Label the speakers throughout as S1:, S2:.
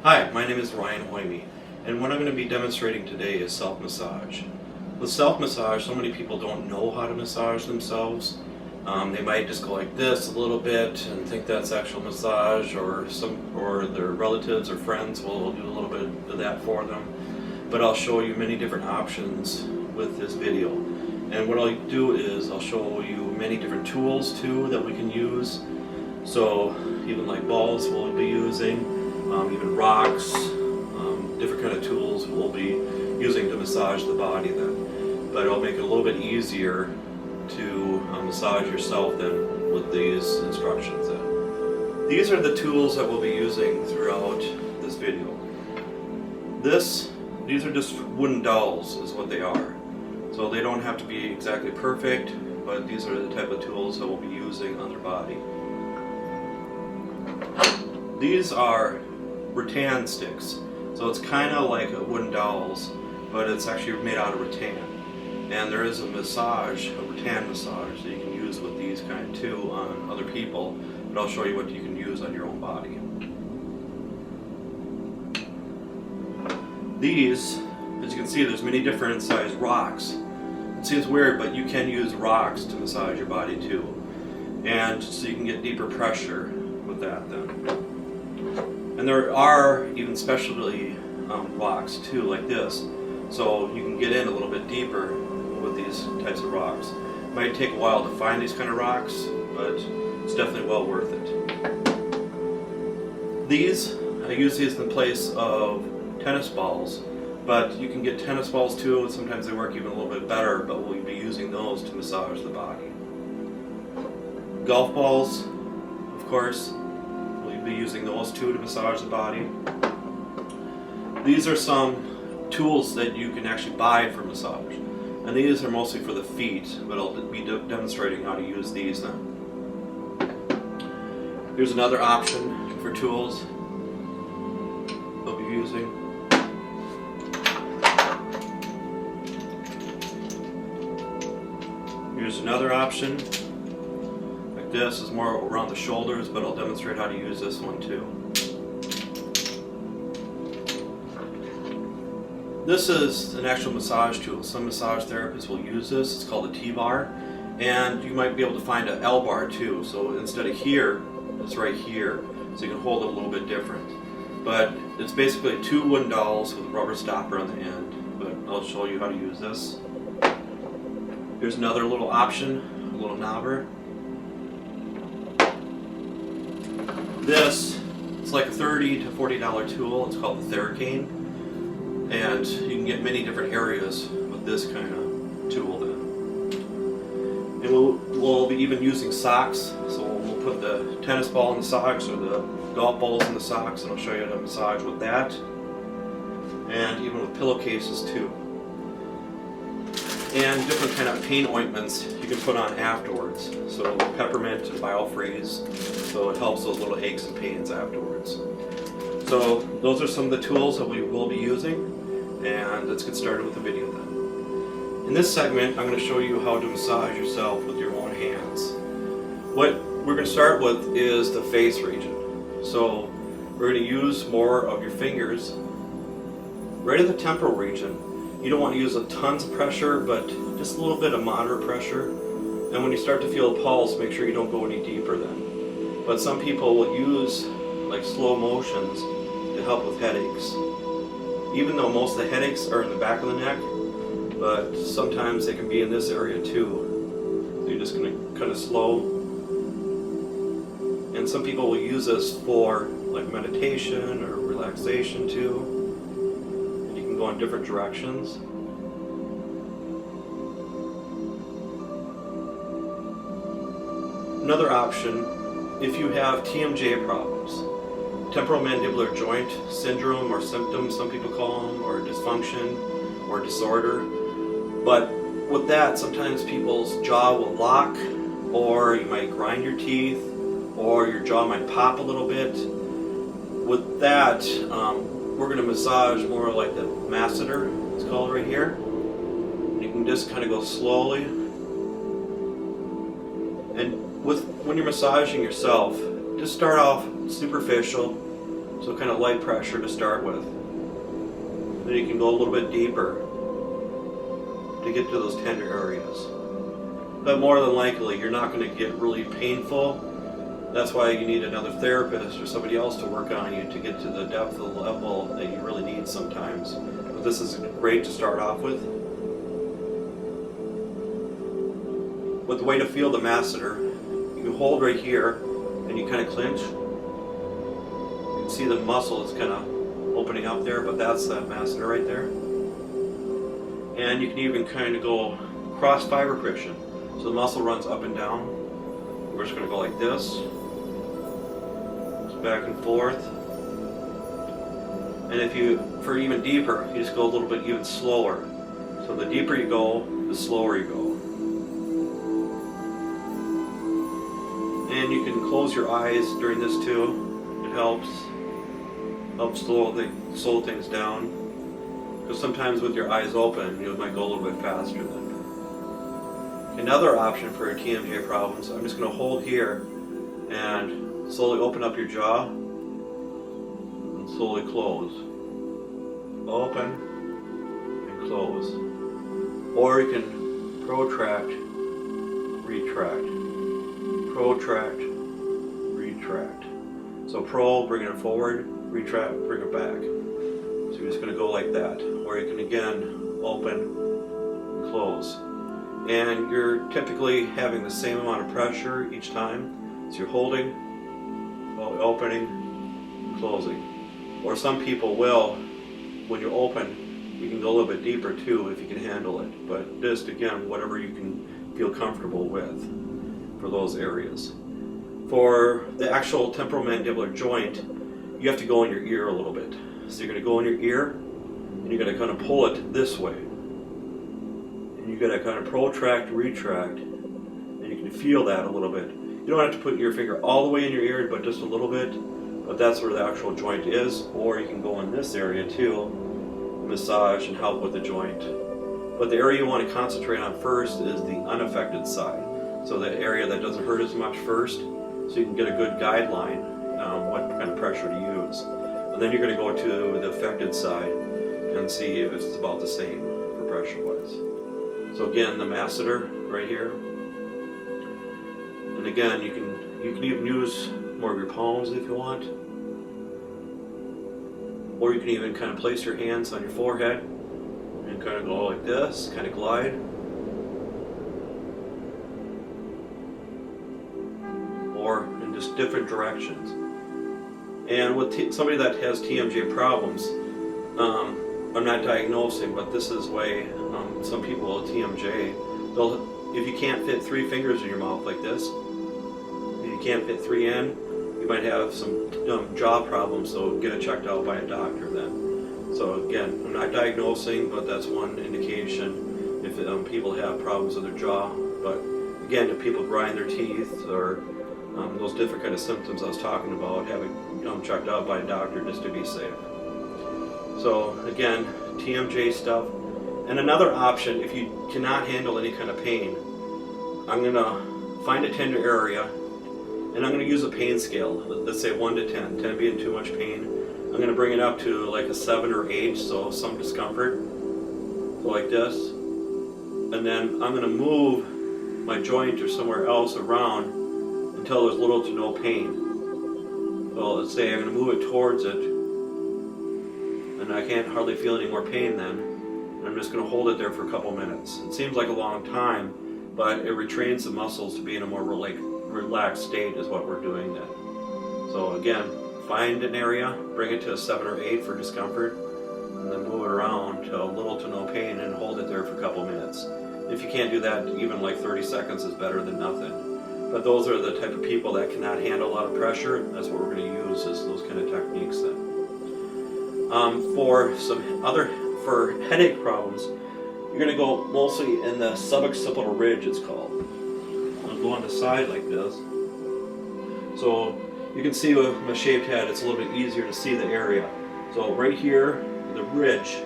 S1: Hi, my name is Ryan Hoyme, and what I'm going to be demonstrating today is self-massage. With self-massage, so many people don't know how to massage themselves. They might just go like this a little bit and think that's actual massage, or their relatives or friends will do a little bit of that for them. But I'll show you many different options with this video. And what I'll do is I'll show you many different tools too that we can use. So even like balls we'll be using. Even rocks, different kind of tools we'll be using to massage the body then. But it'll make it a little bit easier to massage yourself than with these instructions then. These are the tools that we'll be using throughout this video. These are just wooden dowels is what they are. So they don't have to be exactly perfect, but these are the type of tools that we'll be using on their body. These are rattan sticks, so it's kind of like wooden dowels, but it's actually made out of rattan. And there is a rattan massage that you can use with these kind too on other people, but I'll show you what you can use on your own body. These, as you can see, there's many different sized rocks. It seems weird, but you can use rocks to massage your body too, and so you can get deeper pressure with that then. And there are even specialty rocks too, like this, so you can get in a little bit deeper with these types of rocks. It might take a while to find these kind of rocks, but it's definitely well worth it. I use these in place of tennis balls, but you can get tennis balls too, and sometimes they work even a little bit better, but we'll be using those to massage the body. Golf balls, of course, be using those too to massage the body. These are some tools that you can actually buy for massage, and these are mostly for the feet, but I'll be demonstrating how to use these then. Here's another option for tools we'll be using. Here's another option. This is more around the shoulders, but I'll demonstrate how to use this one too. This is an actual massage tool. Some massage therapists will use this. It's called a T-bar, and you might be able to find an L-bar too. So instead of here, it's right here, so you can hold it a little bit different. But it's basically two wooden dowels with a rubber stopper on the end. But I'll show you how to use this. Here's another little option, a little knobber. This, it's like a $30 to $40 tool. It's called the Theracane, and you can get many different areas with this kind of tool then. And we'll be even using socks, so we'll put the tennis ball in the socks or the golf balls in the socks, and I'll show you how to massage with that, and even with pillowcases too. And different kind of pain ointments you can put on afterwards. So peppermint and biofreeze, so it helps those little aches and pains afterwards. So those are some of the tools that we will be using, and let's get started with the video then. In this segment, I'm going to show you how to massage yourself with your own hands. What we're going to start with is the face region. So we're going to use more of your fingers right at the temporal region. You don't want to use tons of pressure, but just a little bit of moderate pressure. And when you start to feel a pulse, make sure you don't go any deeper then. But some people will use like slow motions to help with headaches. Even though most of the headaches are in the back of the neck, but sometimes they can be in this area too. So you're just going to kind of slow. And some people will use this for like meditation or relaxation too. Go in different directions. Another option, if you have TMJ problems, temporomandibular joint syndrome or symptoms, some people call them, or dysfunction or disorder. But with that, sometimes people's jaw will lock, or you might grind your teeth, or your jaw might pop a little bit. With that, we're going to massage more like the masseter, it's called right here. You can just kind of go slowly. And when you're massaging yourself, just start off superficial, So kind of light pressure to start with. Then you can go a little bit deeper to get to those tender areas. But more than likely, you're not going to get really painful. That's why you need another therapist or somebody else to work on you to get to the depth of the level that you really need sometimes. But this is great to start off with. With the way to feel the masseter, you hold right here and you kind of clinch. You can see the muscle is kind of opening up there, but that's that masseter right there. And you can even kind of go cross fiber friction. So the muscle runs up and down. We're just going to go like this. Just back and forth. And if you, for even deeper, you just go a little bit even slower. So the deeper you go, the slower you go. And you can close your eyes during this too. It helps slow things down. Because sometimes with your eyes open, you might go a little bit faster then. Another option for TMJ problems, I'm just going to hold here and slowly open up your jaw and slowly close. Open and close. Or you can protract, retract. Protract, retract. So bring it forward, retract, bring it back. So you're just going to go like that. Or you can again open and close. And you're typically having the same amount of pressure each time. So you're holding, while opening, and closing. Or some people will, when you open, you can go a little bit deeper too if you can handle it. But just again, whatever you can feel comfortable with for those areas. For the actual temporomandibular joint, you have to go in your ear a little bit. So you're going to go in your ear, and you're going to kind of pull it this way. And you're going to kind of protract, retract, and you can feel that a little bit. You don't have to put your finger all the way in your ear, but just a little bit. But that's where the actual joint is. Or you can go in this area too, massage and help with the joint. But the area you want to concentrate on first is the unaffected side. So the area that doesn't hurt as much first, so you can get a good guideline on what kind of pressure to use. And then you're going to go to the affected side and see if it's about the same for pressure-wise. So again, the masseter right here. And again, you can even use more of your palms if you want. Or you can even kind of place your hands on your forehead and kind of go like this, kind of glide. Or in just different directions. And with somebody that has TMJ problems, I'm not diagnosing, but this is way some people with TMJ, if you can't fit 3 fingers in your mouth like this, if you can't fit 3 in, you might have some jaw problems, so get it checked out by a doctor then. So again, I'm not diagnosing, but that's one indication if people have problems with their jaw. But again, if people grind their teeth or those different kind of symptoms I was talking about, having checked out by a doctor just to be safe. So again, TMJ stuff. And another option, if you cannot handle any kind of pain, I'm going to find a tender area and I'm going to use a pain scale. Let's say 1 to 10, 10 being too much pain. I'm going to bring it up to like a 7 or 8, so some discomfort. So like this. And then I'm going to move my joint or somewhere else around until there's little to no pain. So let's say I'm going to move it towards it, and I can't hardly feel any more pain then, and I'm just going to hold it there for a couple minutes. It seems like a long time, but it retrains the muscles to be in a more relaxed state is what we're doing then. So again, find an area, bring it to a 7 or 8 for discomfort, and then move it around to little to no pain and hold it there for a couple minutes. If you can't do that, even like 30 seconds is better than nothing. But those are the type of people that cannot handle a lot of pressure. That's what we're going to use, is those kind of techniques then. For headache problems, you're going to go mostly in the suboccipital ridge, it's called. I'll go on the side like this. So you can see with my shaved head, it's a little bit easier to see the area. So right here, the ridge,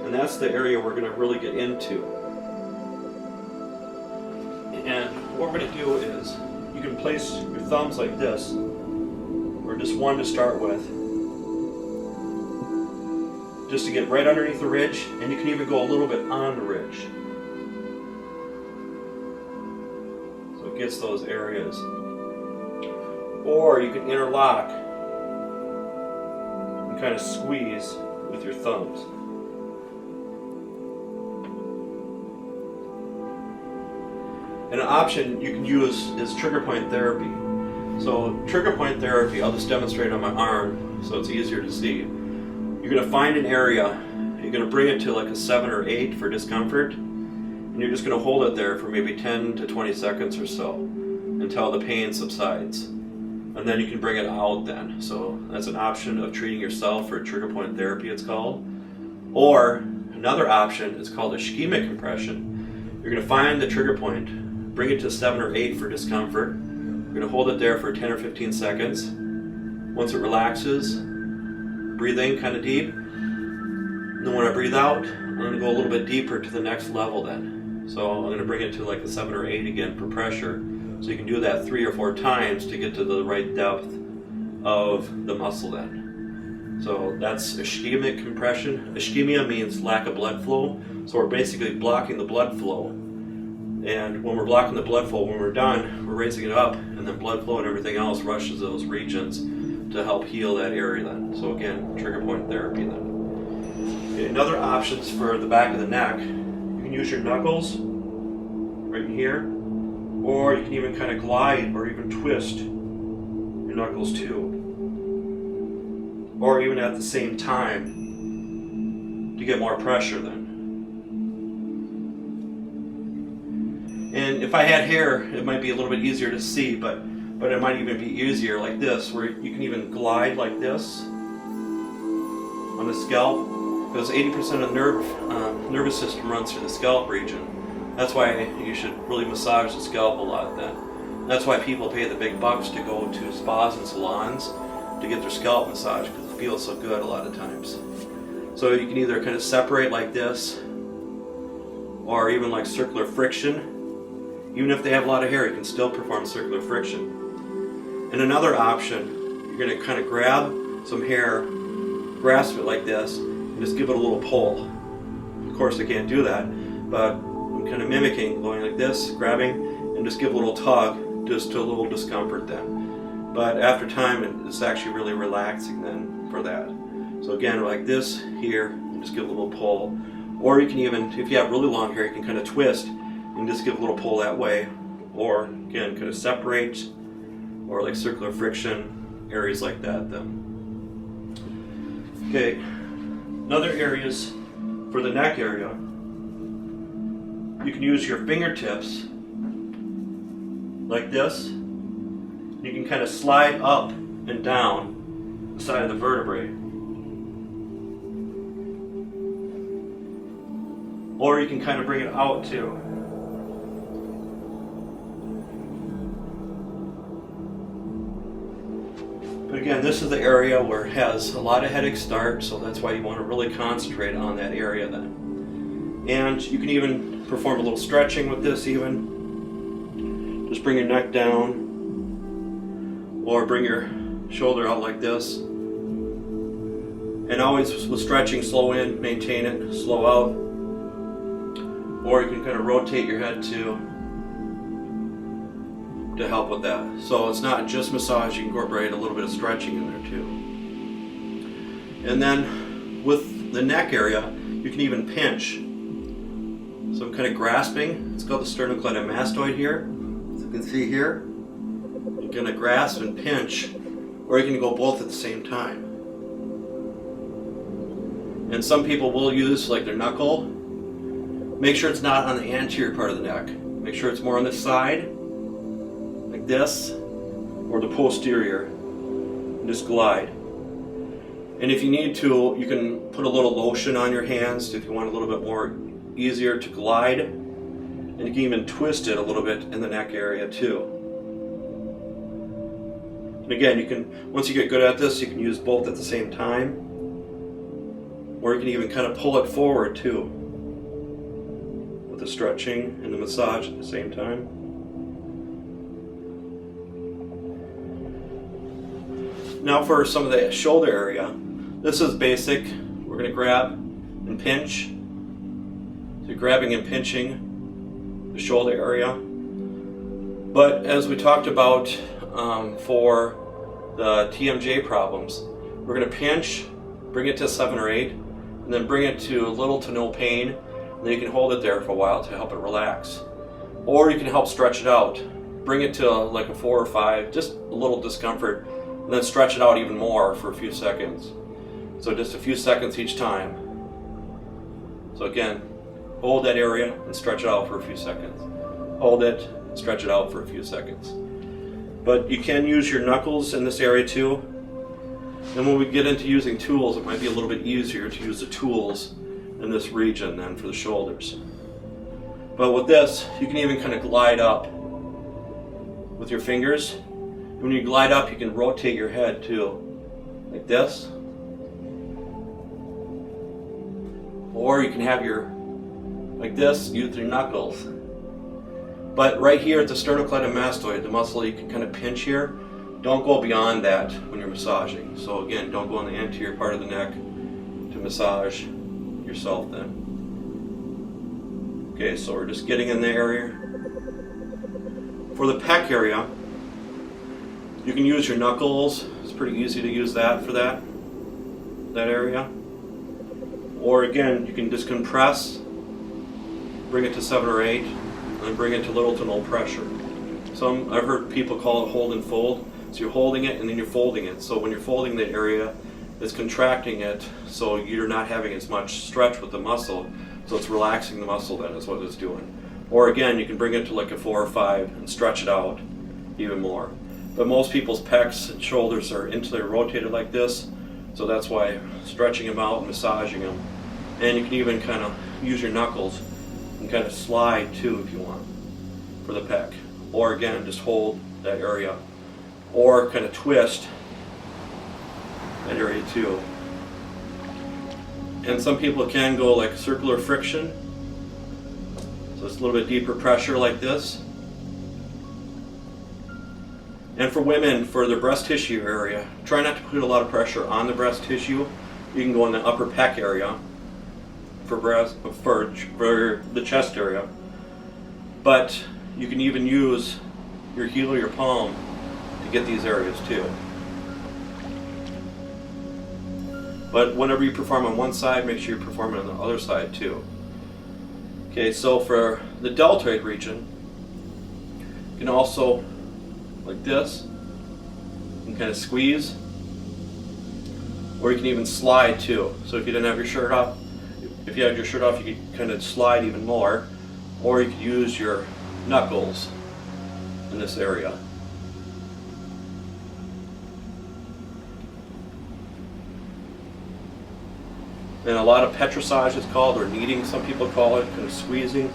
S1: and that's the area we're going to really get into. And what we're going to do is, you can place your thumbs like this, or just one to start with, just to get right underneath the ridge, and you can even go a little bit on the ridge. So it gets those areas. Or you can interlock and kind of squeeze with your thumbs. And an option you can use is trigger point therapy. So trigger point therapy, I'll just demonstrate on my arm so it's easier to see. You're going to find an area, you're going to bring it to like a 7 or 8 for discomfort, and you're just going to hold it there for maybe 10 to 20 seconds or so until the pain subsides. And then you can bring it out then. So that's an option of treating yourself for trigger point therapy, it's called. Or another option is called ischemic compression. You're going to find the trigger point, bring it to 7 or 8 for discomfort. You're going to hold it there for 10 or 15 seconds. Once it relaxes, breathe in kind of deep. And then when I breathe out, I'm going to go a little bit deeper to the next level then. So I'm going to bring it to like a 7 or 8 again for pressure. So you can do that 3 or 4 times to get to the right depth of the muscle then. So that's ischemic compression. Ischemia means lack of blood flow. So we're basically blocking the blood flow. And when we're blocking the blood flow, when we're done, we're raising it up, and then blood flow and everything else rushes those regions to help heal that area then. So again, trigger point therapy then. Okay, another options for the back of the neck, you can use your knuckles right here, or you can even kind of glide or even twist your knuckles too. Or even at the same time to get more pressure then. And if I had hair, it might be a little bit easier to see, but it might even be easier like this, where you can even glide like this on the scalp, because 80% of the nervous system runs through the scalp region. That's why you should really massage the scalp a lot then. That's why people pay the big bucks to go to spas and salons to get their scalp massage, because it feels so good a lot of times. So you can either kind of separate like this, or even like circular friction. Even if they have a lot of hair, you can still perform circular friction. And another option, you're going to kind of grab some hair, grasp it like this, and just give it a little pull. Of course, I can't do that, but I'm kind of mimicking, going like this, grabbing, and just give a little tug, just to a little discomfort then. But after time, it's actually really relaxing then for that. So again, like this here, and just give a little pull. Or you can even, if you have really long hair, you can kind of twist and just give a little pull that way, or again kind of separate, or like circular friction, areas like that then. Okay, another areas for the neck area, you can use your fingertips like this. You can kind of slide up and down the side of the vertebrae, or you can kind of bring it out too. But again, this is the area where it has a lot of headache start, so that's why you want to really concentrate on that area then. And you can even perform a little stretching with this even. Just bring your neck down, or bring your shoulder out like this. And always with stretching, slow in, maintain it, slow out. Or you can kind of rotate your head too, to help with that. So it's not just massage, you incorporate a little bit of stretching in there too. And then with the neck area, you can even pinch. So I'm kind of grasping. It's called the sternocleidomastoid here. As you can see here, you're going to grasp and pinch, or you can go both at the same time. And some people will use like their knuckle. Make sure it's not on the anterior part of the neck. Make sure it's more on the side, like this, or the posterior, and just glide. And if you need to, you can put a little lotion on your hands if you want a little bit more easier to glide, and you can even twist it a little bit in the neck area too. And again, you can, once you get good at this, you can use both at the same time, or you can even kind of pull it forward too, with the stretching and the massage at the same time. Now for some of the shoulder area, this is basic we're going to grab and pinch. So you're grabbing and pinching the shoulder area. But as we talked about for the TMJ problems, we're going to pinch, bring it to 7 or 8, and then bring it to little to no pain, and then you can hold it there for a while to help it relax. Or you can help stretch it out. Bring it to like a 4 or 5, just a little discomfort, and then stretch it out even more for a few seconds. So just a few seconds each time. So again, hold that area and stretch it out for a few seconds. Hold it, stretch it out for a few seconds. But you can use your knuckles in this area too. And when we get into using tools, it might be a little bit easier to use the tools in this region than for the shoulders. But with this, you can even kind of glide up with your fingers. When you glide up, you can rotate your head too, like this. Or you can have your, like this, use your knuckles. But right here at the sternocleidomastoid, the muscle you can kind of pinch here, don't go beyond that when you're massaging. So again, don't go in the anterior part of the neck to massage yourself then. Okay, so we're just getting in the area. For the pec area, you can use your knuckles. It's pretty easy to use that for that area. Or again, you can just compress, bring it to 7 or 8, and then bring it to little to no pressure. I've heard people call it hold and fold. So you're holding it and then you're folding it. So when you're folding the area, it's contracting it, so you're not having as much stretch with the muscle. So it's relaxing the muscle then is what it's doing. Or again, you can bring it to like a 4 or 5 and stretch it out even more. But most people's pecs and shoulders are they're rotated like this, so that's why stretching them out and massaging them. And you can even kind of use your knuckles and kind of slide too if you want for the pec. Or again, just hold that area. Or kind of twist that area too. And some people can go like circular friction. So it's a little bit deeper pressure like this. And for women, for the breast tissue area, try not to put a lot of pressure on the breast tissue. You can go in the upper pec area for the chest area. But you can even use your heel or your palm to get these areas too. But whenever you perform on one side, make sure you perform it on the other side too. Okay, so for the deltoid region, you can also, like this, you can kind of squeeze, or you can even slide too. So if you didn't have your shirt off, if you had your shirt off, you could kind of slide even more, or you could use your knuckles in this area. And a lot of petrissage is called, or kneading, some people call it, kind of squeezing.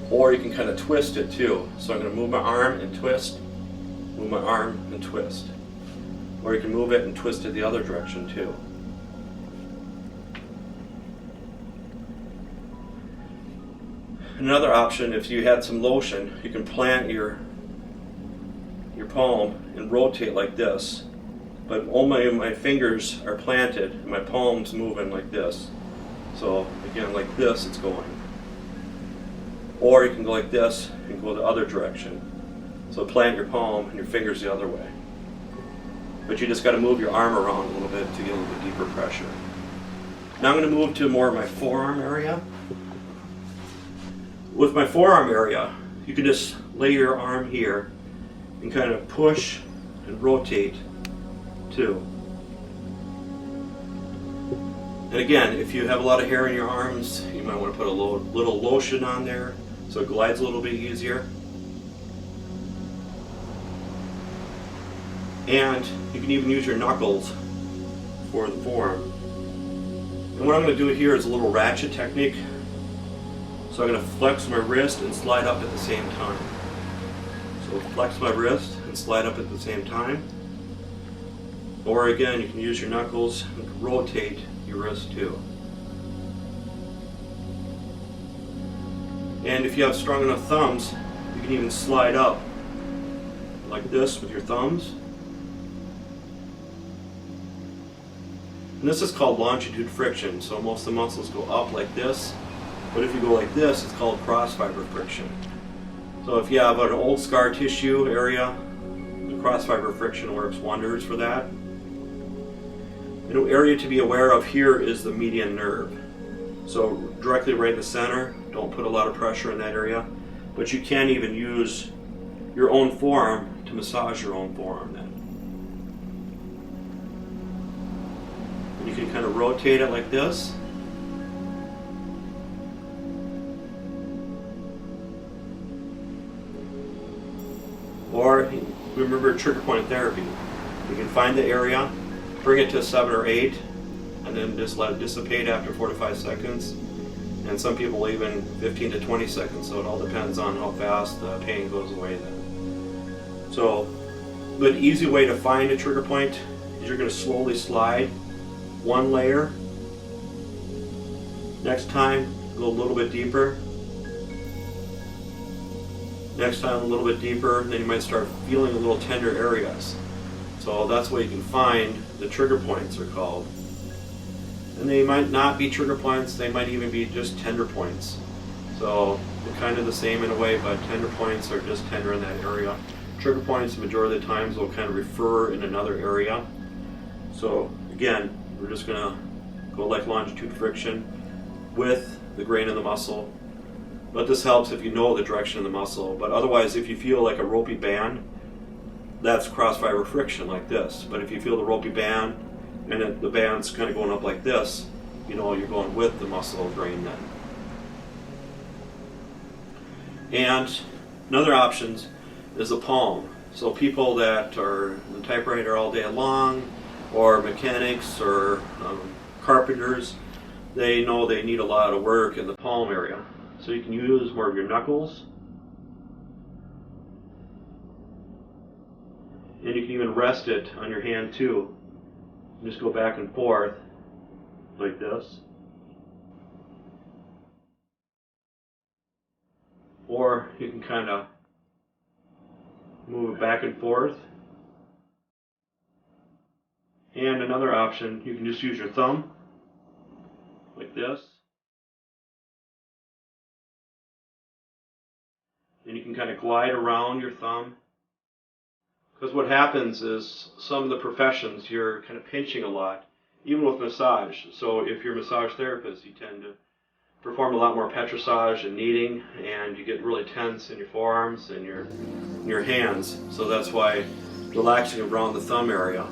S1: Or you can kind of twist it too. So I'm going to move my arm and twist, move my arm and twist. Or you can move it and twist it the other direction too. Another option, if you had some lotion, you can plant your palm and rotate like this. But only my fingers are planted and my palm's moving like this. So again, like this it's going. Or you can go like this and go the other direction. So plant your palm and your fingers the other way. But you just got to move your arm around a little bit to get a little bit deeper pressure. Now I'm going to move to more of my forearm area. With my forearm area, you can just lay your arm here and kind of push and rotate too. And again, if you have a lot of hair in your arms, you might want to put a little lotion on there so it glides a little bit easier. And you can even use your knuckles for the forearm. And what I'm going to do here is a little ratchet technique. So I'm going to flex my wrist and slide up at the same time. So flex my wrist and slide up at the same time. Or again, you can use your knuckles and rotate your wrist too. And if you have strong enough thumbs, you can even slide up like this with your thumbs. And this is called longitude friction. So most of the muscles go up like this, but if you go like this, it's called cross fiber friction. So if you have an old scar tissue area, the cross fiber friction works wonders for that. An area to be aware of here is the median nerve. So directly right in the center, don't put a lot of pressure in that area, but you can even use your own forearm to massage your own forearm then. And you can kind of rotate it like this. Or remember trigger point therapy. You can find the area, bring it to a 7 or 8, and then just let it dissipate after 4 to 5 seconds. And some people even 15 to 20 seconds, so it all depends on how fast the pain goes away then. So, the easy way to find a trigger point is you're going to slowly slide one layer. Next time, go a little bit deeper. Next time a little bit deeper, then you might start feeling a little tender areas. So that's what you can find the trigger points are called. And they might not be trigger points, they might even be just tender points. So they're kind of the same in a way, but tender points are just tender in that area. Trigger points, the majority of the times, will kind of refer in another area. So again, we're just gonna go like longitude friction with the grain of the muscle. But this helps if you know the direction of the muscle. But otherwise, if you feel like a ropey band, that's cross fiber friction like this. But if you feel the ropey band and the band's kind of going up like this, you know you're going with the muscle grain then. And another option is the palm. So people that are in the typewriter all day long, or mechanics, or carpenters, they know they need a lot of work in the palm area. So you can use more of your knuckles. And you can even rest it on your hand too. Just go back and forth like this. Or you can kind of move it back and forth. And another option, you can just use your thumb like this. And you can kind of glide around your thumb. Because what happens is some of the professions you're kind of pinching a lot, even with massage. So if you're a massage therapist, you tend to perform a lot more petrissage and kneading, and you get really tense in your forearms and your hands. So that's why relaxing around the thumb area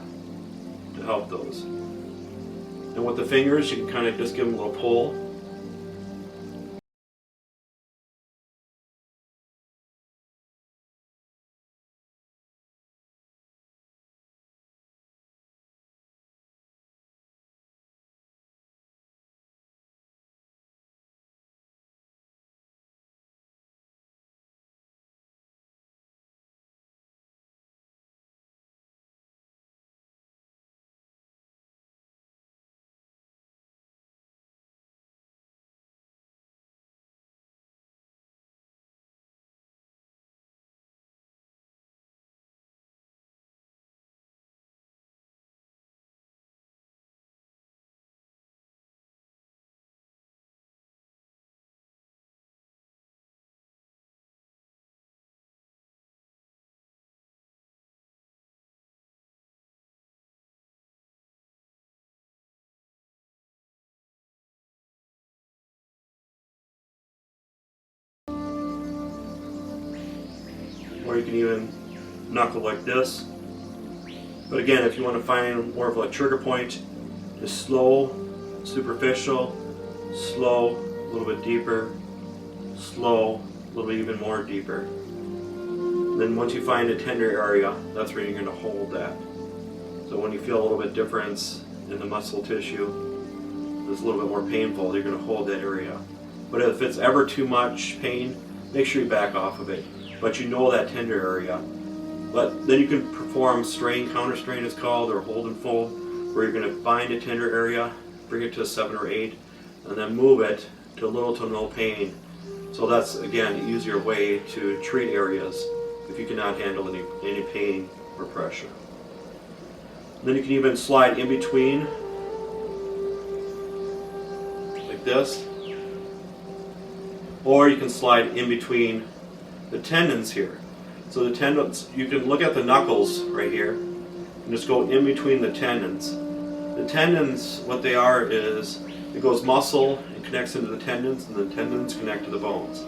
S1: to help those. And with the fingers, you can kind of just give them a little pull. Or you can even knuckle like this. But again, if you want to find more of a trigger point, just slow, superficial, slow, a little bit deeper, slow, a little bit even more deeper. Then once you find a tender area, that's where you're going to hold that. So when you feel a little bit difference in the muscle tissue, it's a little bit more painful, you're going to hold that area. But if it's ever too much pain, make sure you back off of it. But you know that tender area. But then you can perform strain, counter strain is called, or hold and fold, where you're going to find a tender area, bring it to a 7 or 8, and then move it to little to no pain. So that's, again, an easier way to treat areas if you cannot handle any pain or pressure. Then you can even slide in between like this. Or you can slide in between the tendons here. So the tendons, you can look at the knuckles right here and just go in between the tendons. The tendons, what they are is, it goes muscle, it connects into the tendons, and the tendons connect to the bones.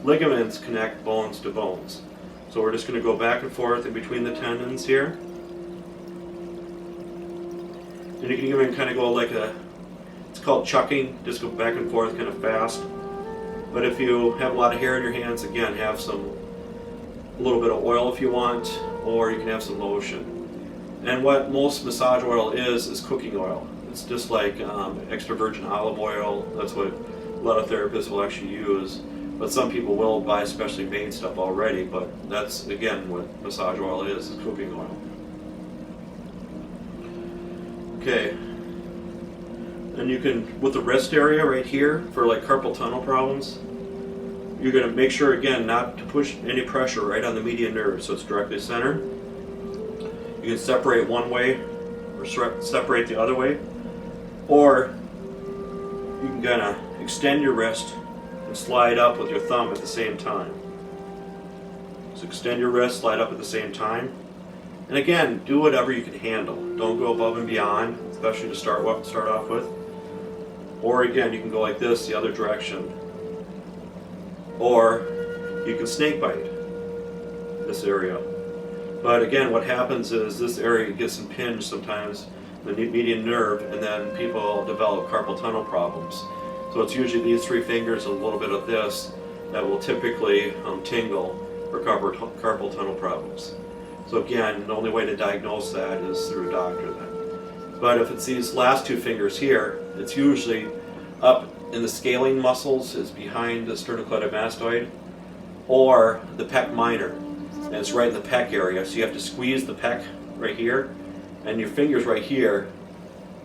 S1: Ligaments connect bones to bones. So we're just going to go back and forth in between the tendons here. And you can even kind of go like it's called chucking, just go back and forth kind of fast. But if you have a lot of hair in your hands, again, have a little bit of oil if you want, or you can have some lotion. And what most massage oil is cooking oil. It's just like extra virgin olive oil. That's what a lot of therapists will actually use. But some people will buy specially made stuff already, but that's, again, what massage oil is cooking oil. Okay. And you can, with the wrist area right here, for like carpal tunnel problems, you're going to make sure, again, not to push any pressure right on the median nerve, so it's directly centered. You can separate one way or separate the other way, or you can kind of extend your wrist and slide up with your thumb at the same time. So extend your wrist, slide up at the same time. And again, do whatever you can handle. Don't go above and beyond, especially to start off with. Or again, you can go like this, the other direction. Or you can snake bite this area. But again, what happens is this area gets impinged sometimes, the median nerve, and then people develop carpal tunnel problems. So it's usually these three fingers and a little bit of this that will typically tingle for carpal tunnel problems. So again, the only way to diagnose that is through a doctor then. But if it's these last two fingers here, it's usually up in the scaling muscles, is behind the sternocleidomastoid, or the pec minor. And it's right in the pec area, so you have to squeeze the pec right here, and your fingers right here,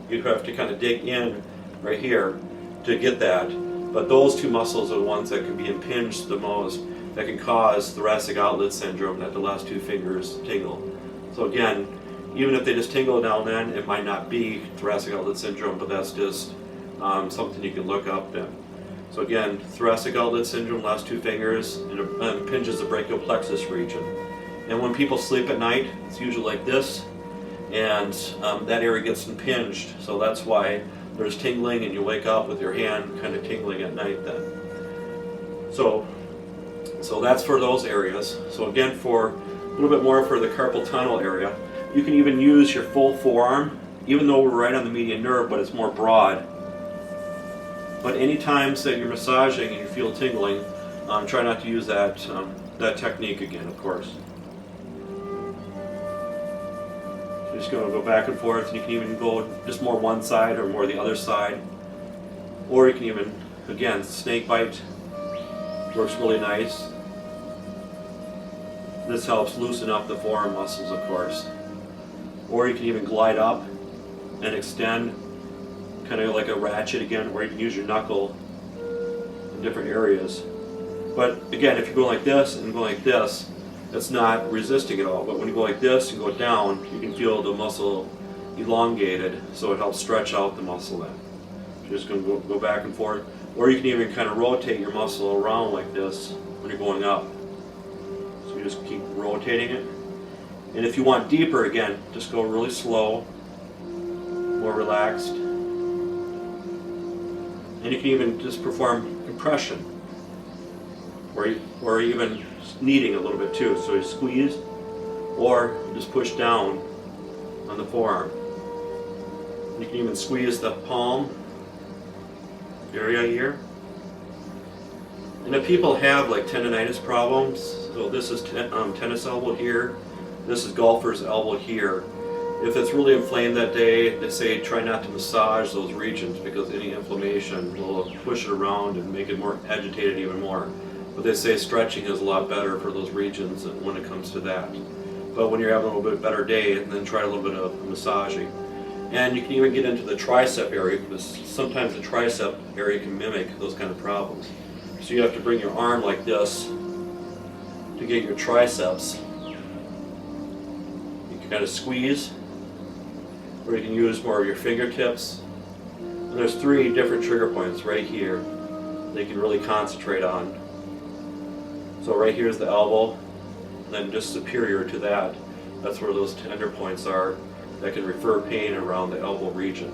S1: you have to kind of dig in right here to get that. But those two muscles are the ones that can be impinged the most, that can cause thoracic outlet syndrome, that the last two fingers tingle. So again, even if they just tingle now and then, it might not be thoracic outlet syndrome, but that's just something you can look up then. So again, thoracic outlet syndrome, last two fingers, and it impinges the brachial plexus region. And when people sleep at night, it's usually like this, and that area gets impinged. So that's why there's tingling, and you wake up with your hand kind of tingling at night then. So that's for those areas. So again, for a little bit more for the carpal tunnel area, you can even use your full forearm, even though we're right on the median nerve, but it's more broad. But any times that you're massaging and you feel tingling, try not to use that technique again, of course. So you're just going to go back and forth, and you can even go just more one side or more the other side. Or you can even, again, snake bite works really nice. This helps loosen up the forearm muscles, of course. Or you can even glide up and extend, kind of like a ratchet again, where you can use your knuckle in different areas. But again, if you go like this and go like this, it's not resisting at all. But when you go like this and go down, you can feel the muscle elongated, so it helps stretch out the muscle then. You're just going to go back and forth. Or you can even kind of rotate your muscle around like this when you're going up. So you just keep rotating it. And if you want deeper, again, just go really slow, more relaxed. And you can even just perform compression, or even kneading a little bit too. So you squeeze, or just push down on the forearm. You can even squeeze the palm area here. And if people have like tendonitis problems, so this is tennis elbow here, this is golfer's elbow here. If it's really inflamed that day, they say try not to massage those regions, because any inflammation will push it around and make it more agitated even more. But they say stretching is a lot better for those regions when it comes to that. But when you're having a little bit better day, then try a little bit of massaging. And you can even get into the tricep area, because sometimes the tricep area can mimic those kind of problems. So you have to bring your arm like this to get your triceps. You can kind of squeeze, or you can use more of your fingertips. And there's 3 different trigger points right here that you can really concentrate on. So right here is the elbow, and then just superior to that, that's where those tender points are that can refer pain around the elbow region.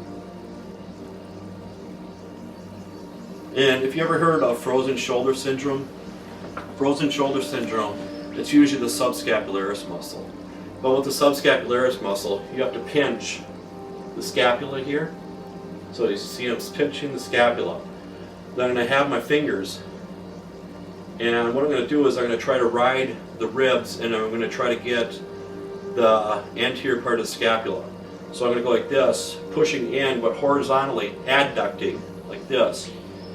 S1: And if you ever heard of frozen shoulder syndrome, it's usually the subscapularis muscle. But with the subscapularis muscle, you have to pinch the scapula here. So you see I'm pinching the scapula. Then I'm going to have my fingers, and what I'm going to do is I'm going to try to ride the ribs, and I'm going to try to get the anterior part of the scapula. So I'm going to go like this, pushing in, but horizontally, adducting, like this.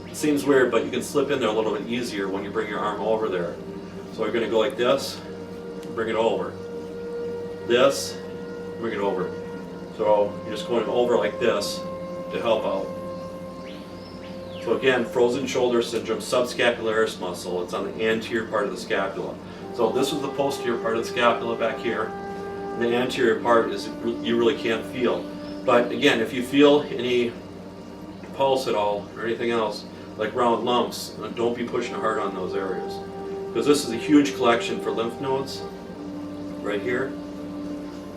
S1: It seems weird, but you can slip in there a little bit easier when you bring your arm over there. So you're going to go like this, bring it over. This, bring it over. So you're just going over like this to help out. So again, frozen shoulder syndrome, subscapularis muscle. It's on the anterior part of the scapula. So this is the posterior part of the scapula back here. And the anterior part is you really can't feel. But again, if you feel any pulse at all or anything else, like round lumps, don't be pushing hard on those areas. Because this is a huge collection for lymph nodes right here.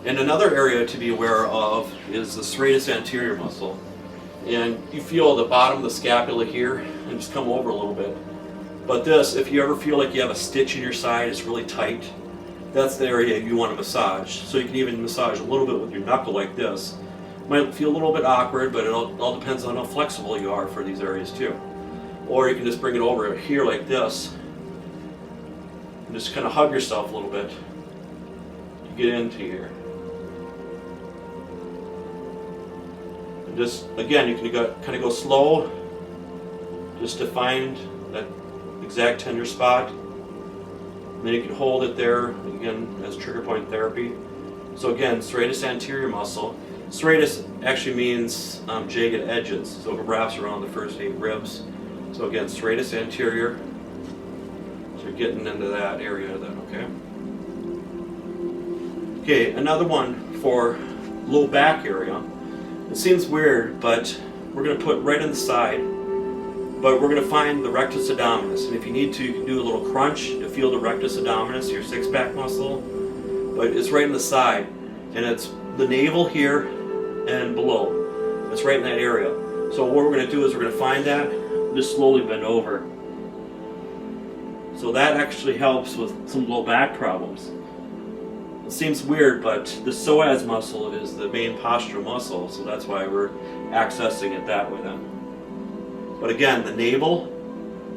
S1: And another area to be aware of is the serratus anterior muscle. And you feel the bottom of the scapula here and just come over a little bit. But this, if you ever feel like you have a stitch in your side, it's really tight, that's the area you want to massage. So you can even massage a little bit with your knuckle like this. Might feel a little bit awkward, but it all depends on how flexible you are for these areas too. Or you can just bring it over here like this and just kind of hug yourself a little bit to get into here. And just, again, you can kind of go slow just to find that exact tender spot. And then you can hold it there, again, as trigger point therapy. So again, serratus anterior muscle. Serratus actually means jagged edges, so it wraps around the first 8 ribs. So again, serratus anterior. So you're getting into that area then, okay? Okay, another one for low back area. It seems weird, but we're going to put right in the side, but we're going to find the rectus abdominis. And if you need to, you can do a little crunch to feel the rectus abdominis, your 6-pack muscle. But it's right in the side, and it's the navel here and below. It's right in that area. So what we're going to do is we're going to find that, just slowly bend over. So that actually helps with some low back problems. It seems weird, but the psoas muscle is the main postural muscle, so that's why we're accessing it that way then. But again, the navel,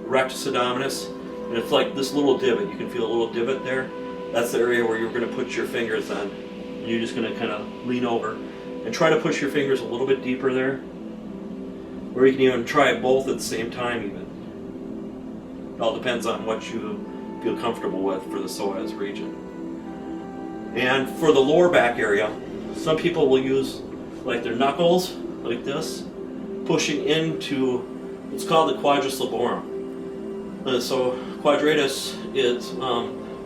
S1: rectus abdominis, and it's like this little divot. You can feel a little divot there. That's the area where you're going to put your fingers on. And you're just going to kind of lean over and try to push your fingers a little bit deeper there. Or you can even try both at the same time even. It all depends on what you feel comfortable with for the psoas region. And for the lower back area, some people will use like their knuckles, like this, pushing into what's called the quadratus laborum. So quadratus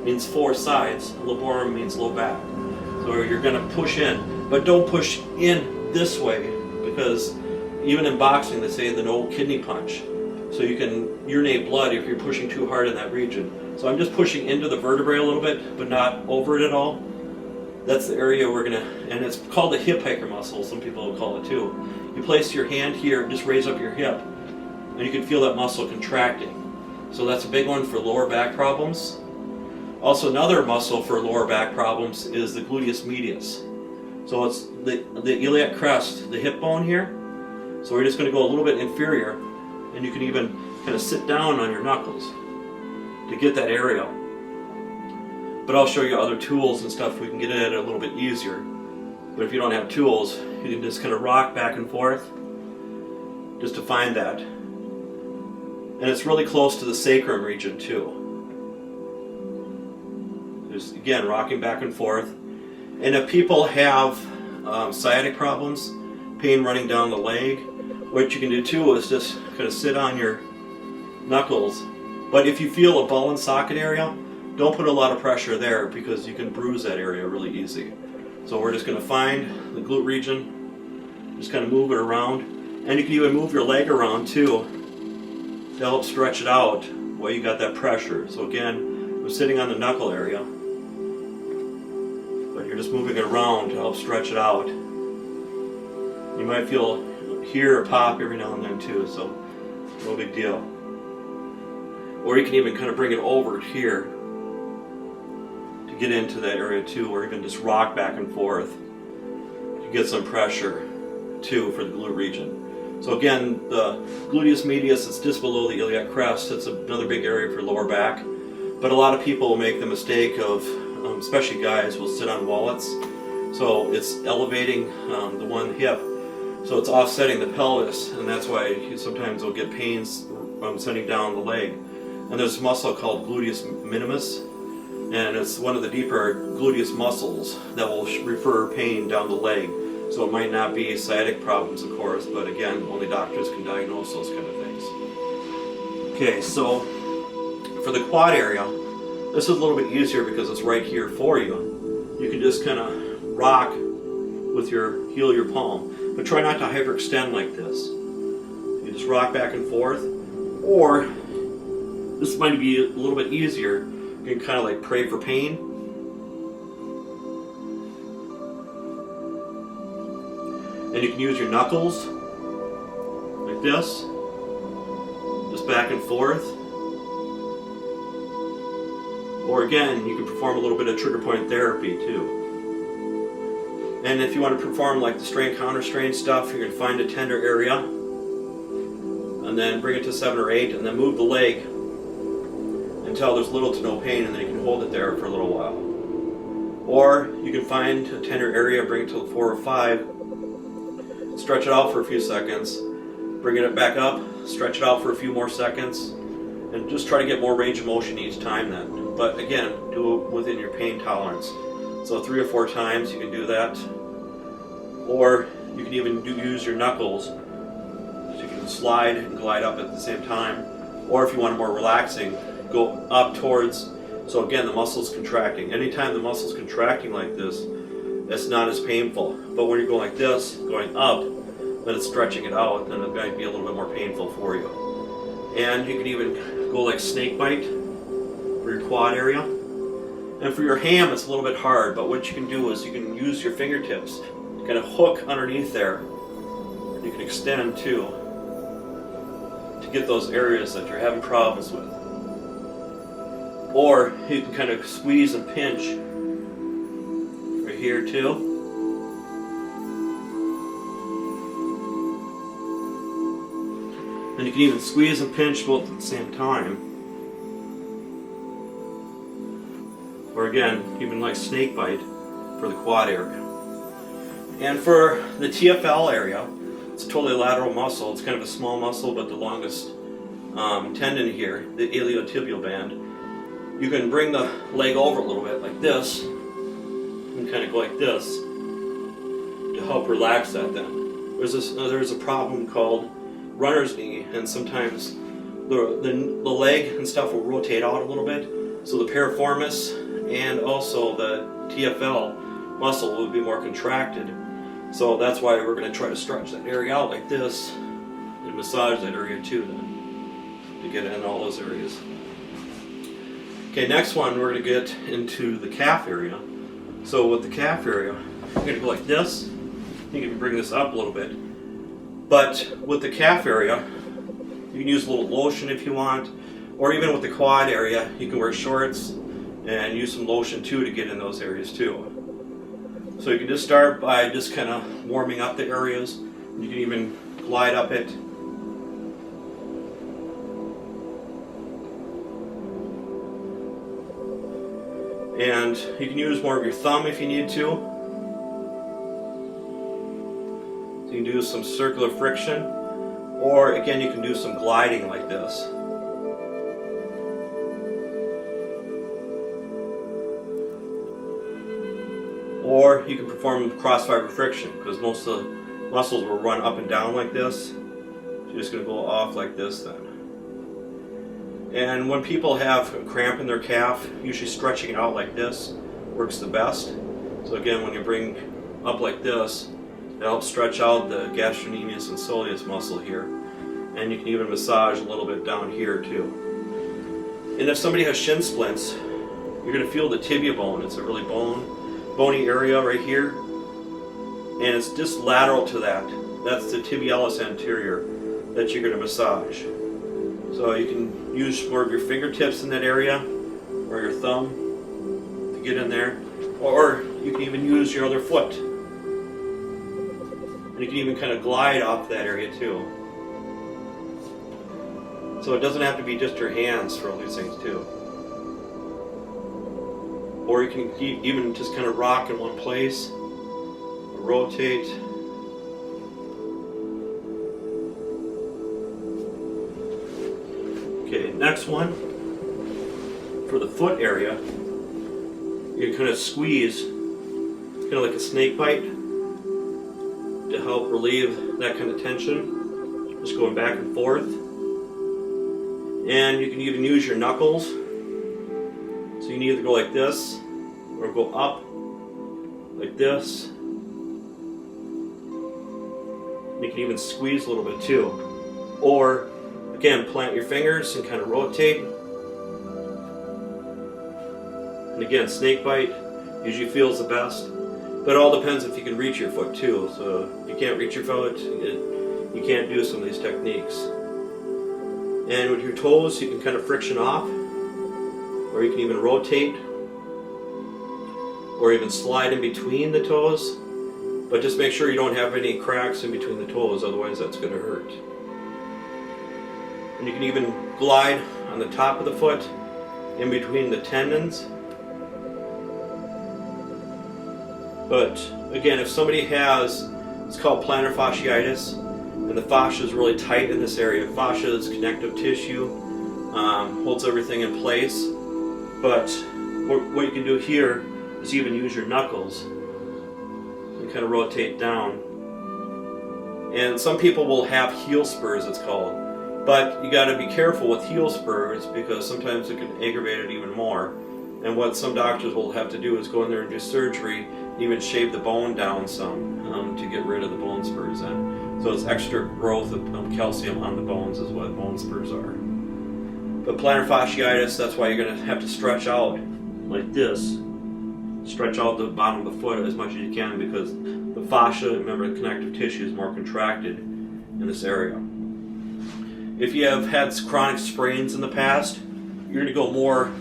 S1: means 4 sides, laborum means low back. So you're going to push in, but don't push in this way, because even in boxing they say the no kidney punch. So you can urinate blood if you're pushing too hard in that region. So I'm just pushing into the vertebrae a little bit, but not over it at all. That's the area we're gonna, and it's called the hip hiker muscle, some people will call it too. You place your hand here and just raise up your hip, and you can feel that muscle contracting. So that's a big one for lower back problems. Also, another muscle for lower back problems is the gluteus medius. So it's the iliac crest, the hip bone here. So we're just going to go a little bit inferior, and you can even kind of sit down on your knuckles to get that area. But I'll show you other tools and stuff we can get at it a little bit easier. But if you don't have tools, you can just kind of rock back and forth just to find that. And it's really close to the sacrum region too. Just again, rocking back and forth. And if people have sciatic problems, pain running down the leg, what you can do too is just kind of sit on your knuckles. But if you feel a ball and socket area, don't put a lot of pressure there, because you can bruise that area really easy. So we're just going to find the glute region, just kind of move it around. And you can even move your leg around too to help stretch it out while you got that pressure. So again, I'm sitting on the knuckle area, but you're just moving it around to help stretch it out. You might feel here a pop every now and then too, so no big deal. Or you can even kind of bring it over here to get into that area too, or even just rock back and forth to get some pressure too for the glute region. So again, the gluteus medius is just below the iliac crest. It's another big area for lower back. But a lot of people make the mistake of, especially guys, will sit on wallets. So it's elevating the one hip. So it's offsetting the pelvis, and that's why you sometimes will get pains sending down the leg. And there's a muscle called gluteus minimus, and it's one of the deeper gluteus muscles that will refer pain down the leg. So it might not be sciatic problems, of course, but again, only doctors can diagnose those kind of things. Okay, so for the quad area, this is a little bit easier because it's right here for you. You can just kind of rock with your heel of your palm, but try not to hyperextend like this. You just rock back and forth, or this might be a little bit easier. You can kind of like pray for pain. And you can use your knuckles like this, just back and forth. Or again, you can perform a little bit of trigger point therapy too. And if you want to perform like the strain counter strain stuff, you're going to find a tender area and then bring it to 7 or 8 and then move the leg until there's little to no pain, and then you can hold it there for a little while. Or you can find a tender area, bring it to 4 or 5, stretch it out for a few seconds, bring it back up, stretch it out for a few more seconds, and just try to get more range of motion each time then. But again, do it within your pain tolerance. So 3 or 4 times you can do that. Or you can even use your knuckles, so you can slide and glide up at the same time. Or if you want it more relaxing, go up towards, so again the muscle's contracting. Anytime the muscle's contracting like this, it's not as painful. But when you go like this, going up, then it's stretching it out, then it might be a little bit more painful for you. And you can even go like snake bite for your quad area. And for your ham, it's a little bit hard, but what you can do is you can use your fingertips to kind of hook underneath there. You can extend too, to get those areas that you're having problems with. Or you can kind of squeeze and pinch right here too. And you can even squeeze and pinch both at the same time. Or again, even like snake bite for the quad area. And for the TFL area, it's a totally lateral muscle. It's kind of a small muscle, but the longest tendon here, the iliotibial band. You can bring the leg over a little bit like this, and kind of go like this to help relax that then. There's a problem called runner's knee, and sometimes the leg and stuff will rotate out a little bit, so the piriformis and also the TFL muscle will be more contracted. So that's why we're going to try to stretch that area out like this and massage that area too then, to get in all those areas. Okay, next one we're going to get into the calf area. So with the calf area, you're going to go like this. You can bring this up a little bit. But with the calf area, you can use a little lotion if you want, or even with the quad area, you can wear shorts and use some lotion too to get in those areas too. So you can just start by just kind of warming up the areas. You can even glide up it. And you can use more of your thumb if you need to. So you can do some circular friction, or again you can do some gliding like this. Or you can perform cross fiber friction, because most of the muscles will run up and down like this. So you're just going to go off like this then. And when people have a cramp in their calf, usually stretching it out like this works the best. So again, when you bring up like this, It helps stretch out the gastrocnemius and soleus muscle here. And you can even massage a little bit down here too. And if somebody has shin splints, you're going to feel the tibia bone. It's a really bony area right here. And it's just lateral to that. That's the tibialis anterior that you're going to massage. So you can use more of your fingertips in that area, or your thumb to get in there. Or you can even use your other foot. And you can even kind of glide off that area too. So it doesn't have to be just your hands for all these things too. Or you can even just kind of rock in one place, rotate. Okay, next one, for the foot area, you can kind of squeeze, kind of like a snake bite, to help relieve that kind of tension, just going back and forth. And you can even use your knuckles, so you can either go like this, or go up, like this. You can even squeeze a little bit too. Or, again, plant your fingers and kind of rotate. And again, snake bite usually feels the best. But it all depends if you can reach your foot too. So if you can't reach your foot, you can't do some of these techniques. And with your toes, you can kind of friction off. Or you can even rotate. Or even slide in between the toes. But just make sure you don't have any cracks in between the toes, otherwise that's going to hurt. And you can even glide on the top of the foot, in between the tendons. But again, if somebody has, it's called plantar fasciitis, and the fascia is really tight in this area. Fascia is connective tissue, holds everything in place. But what you can do here is even use your knuckles and kind of rotate down. And some people will have heel spurs, it's called. But you got to be careful with heel spurs because sometimes it can aggravate it even more. And what some doctors will have to do is go in there and do surgery, even shave the bone down some to get rid of the bone spurs in. So it's extra growth of calcium on the bones is what bone spurs are. But plantar fasciitis, that's why you're going to have to stretch out like this. Stretch out the bottom of the foot as much as you can because the fascia, remember the connective tissue, is more contracted in this area. If you have had chronic sprains in the past, you're going to go more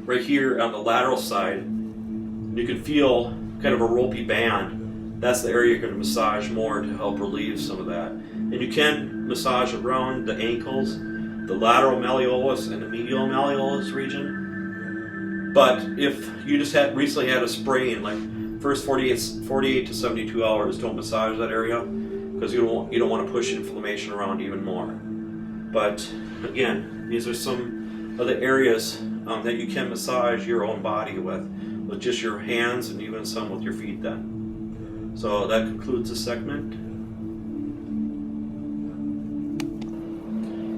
S1: right here on the lateral side. You can feel kind of a ropey band. That's the area you're going to massage more to help relieve some of that. And you can massage around the ankles, the lateral malleolus and the medial malleolus region. But if you just recently had a sprain, like first 48 to 72 hours, don't massage that area because you don't want to push inflammation around even more. But again, these are some of the areas that you can massage your own body with just your hands and even some with your feet then. So that concludes the segment.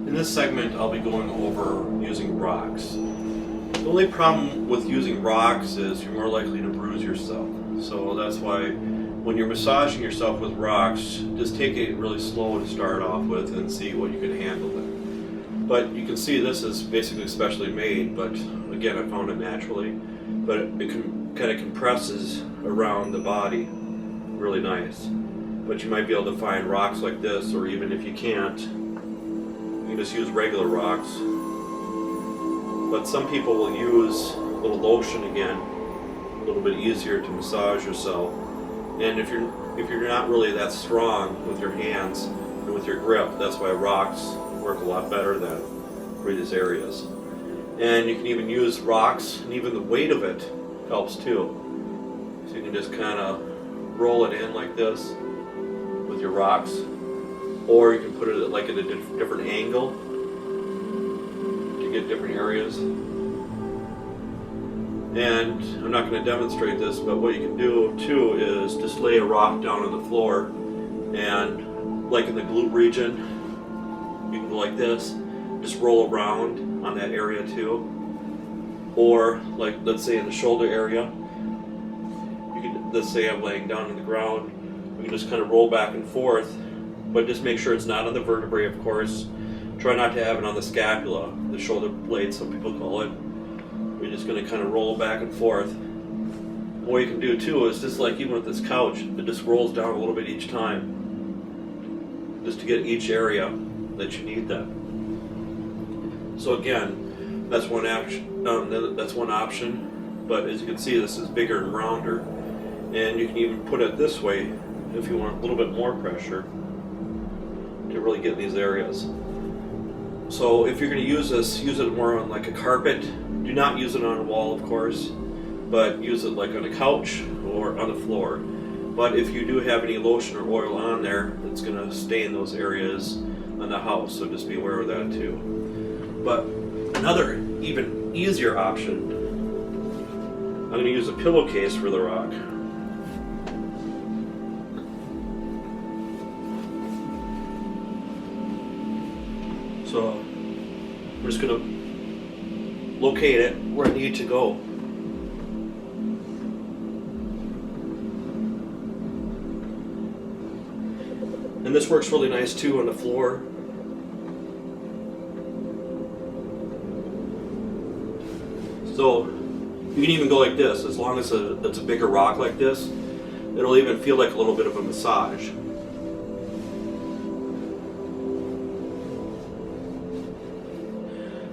S1: In this segment, I'll be going over using rocks. The only problem with using rocks is you're more likely to bruise yourself. So that's why when you're massaging yourself with rocks, just take it really slow to start off with and see what you can handle then. But you can see this is basically specially made, but again, I found it naturally. But it kind of compresses around the body really nice. But you might be able to find rocks like this, or even if you can't, you can just use regular rocks. But some people will use a little lotion again, a little bit easier to massage yourself. And if you're not really that strong with your hands and with your grip, that's why rocks work a lot better than for these areas. And you can even use rocks, and even the weight of it helps too. So you can just kind of roll it in like this with your rocks, or you can put it like at a different angle to get different areas. And I'm not going to demonstrate this, but what you can do too is just lay a rock down on the floor, and like in the glute region, you can go like this, just roll around on that area too. Or like, let's say in the shoulder area, you can, let's say I'm laying down on the ground, we You just kind of roll back and forth, but just make sure it's not on the vertebrae, of course. Try not to have it on the scapula, the shoulder blade, some people call it. You're just going to kind of roll back and forth. What you can do too is just like even with this couch, it just rolls down a little bit each time, just to get each area that you need that. So again, that's one action. That's one option. But as you can see, this is bigger and rounder, and you can even put it this way if you want a little bit more pressure to really get these areas. So if you're going to use this, use it more on like a carpet. Do not use it on a wall, of course, but use it like on a couch or on the floor. But if you do have any lotion or oil on there, it's going to stain those areas on the house, so just be aware of that too. But another even easier option, I'm going to use a pillowcase for the rock. So I'm just going to locate it where I need to go. And this works really nice too on the floor. So you can even go like this, as long as it's a bigger rock like this, it'll even feel like a little bit of a massage.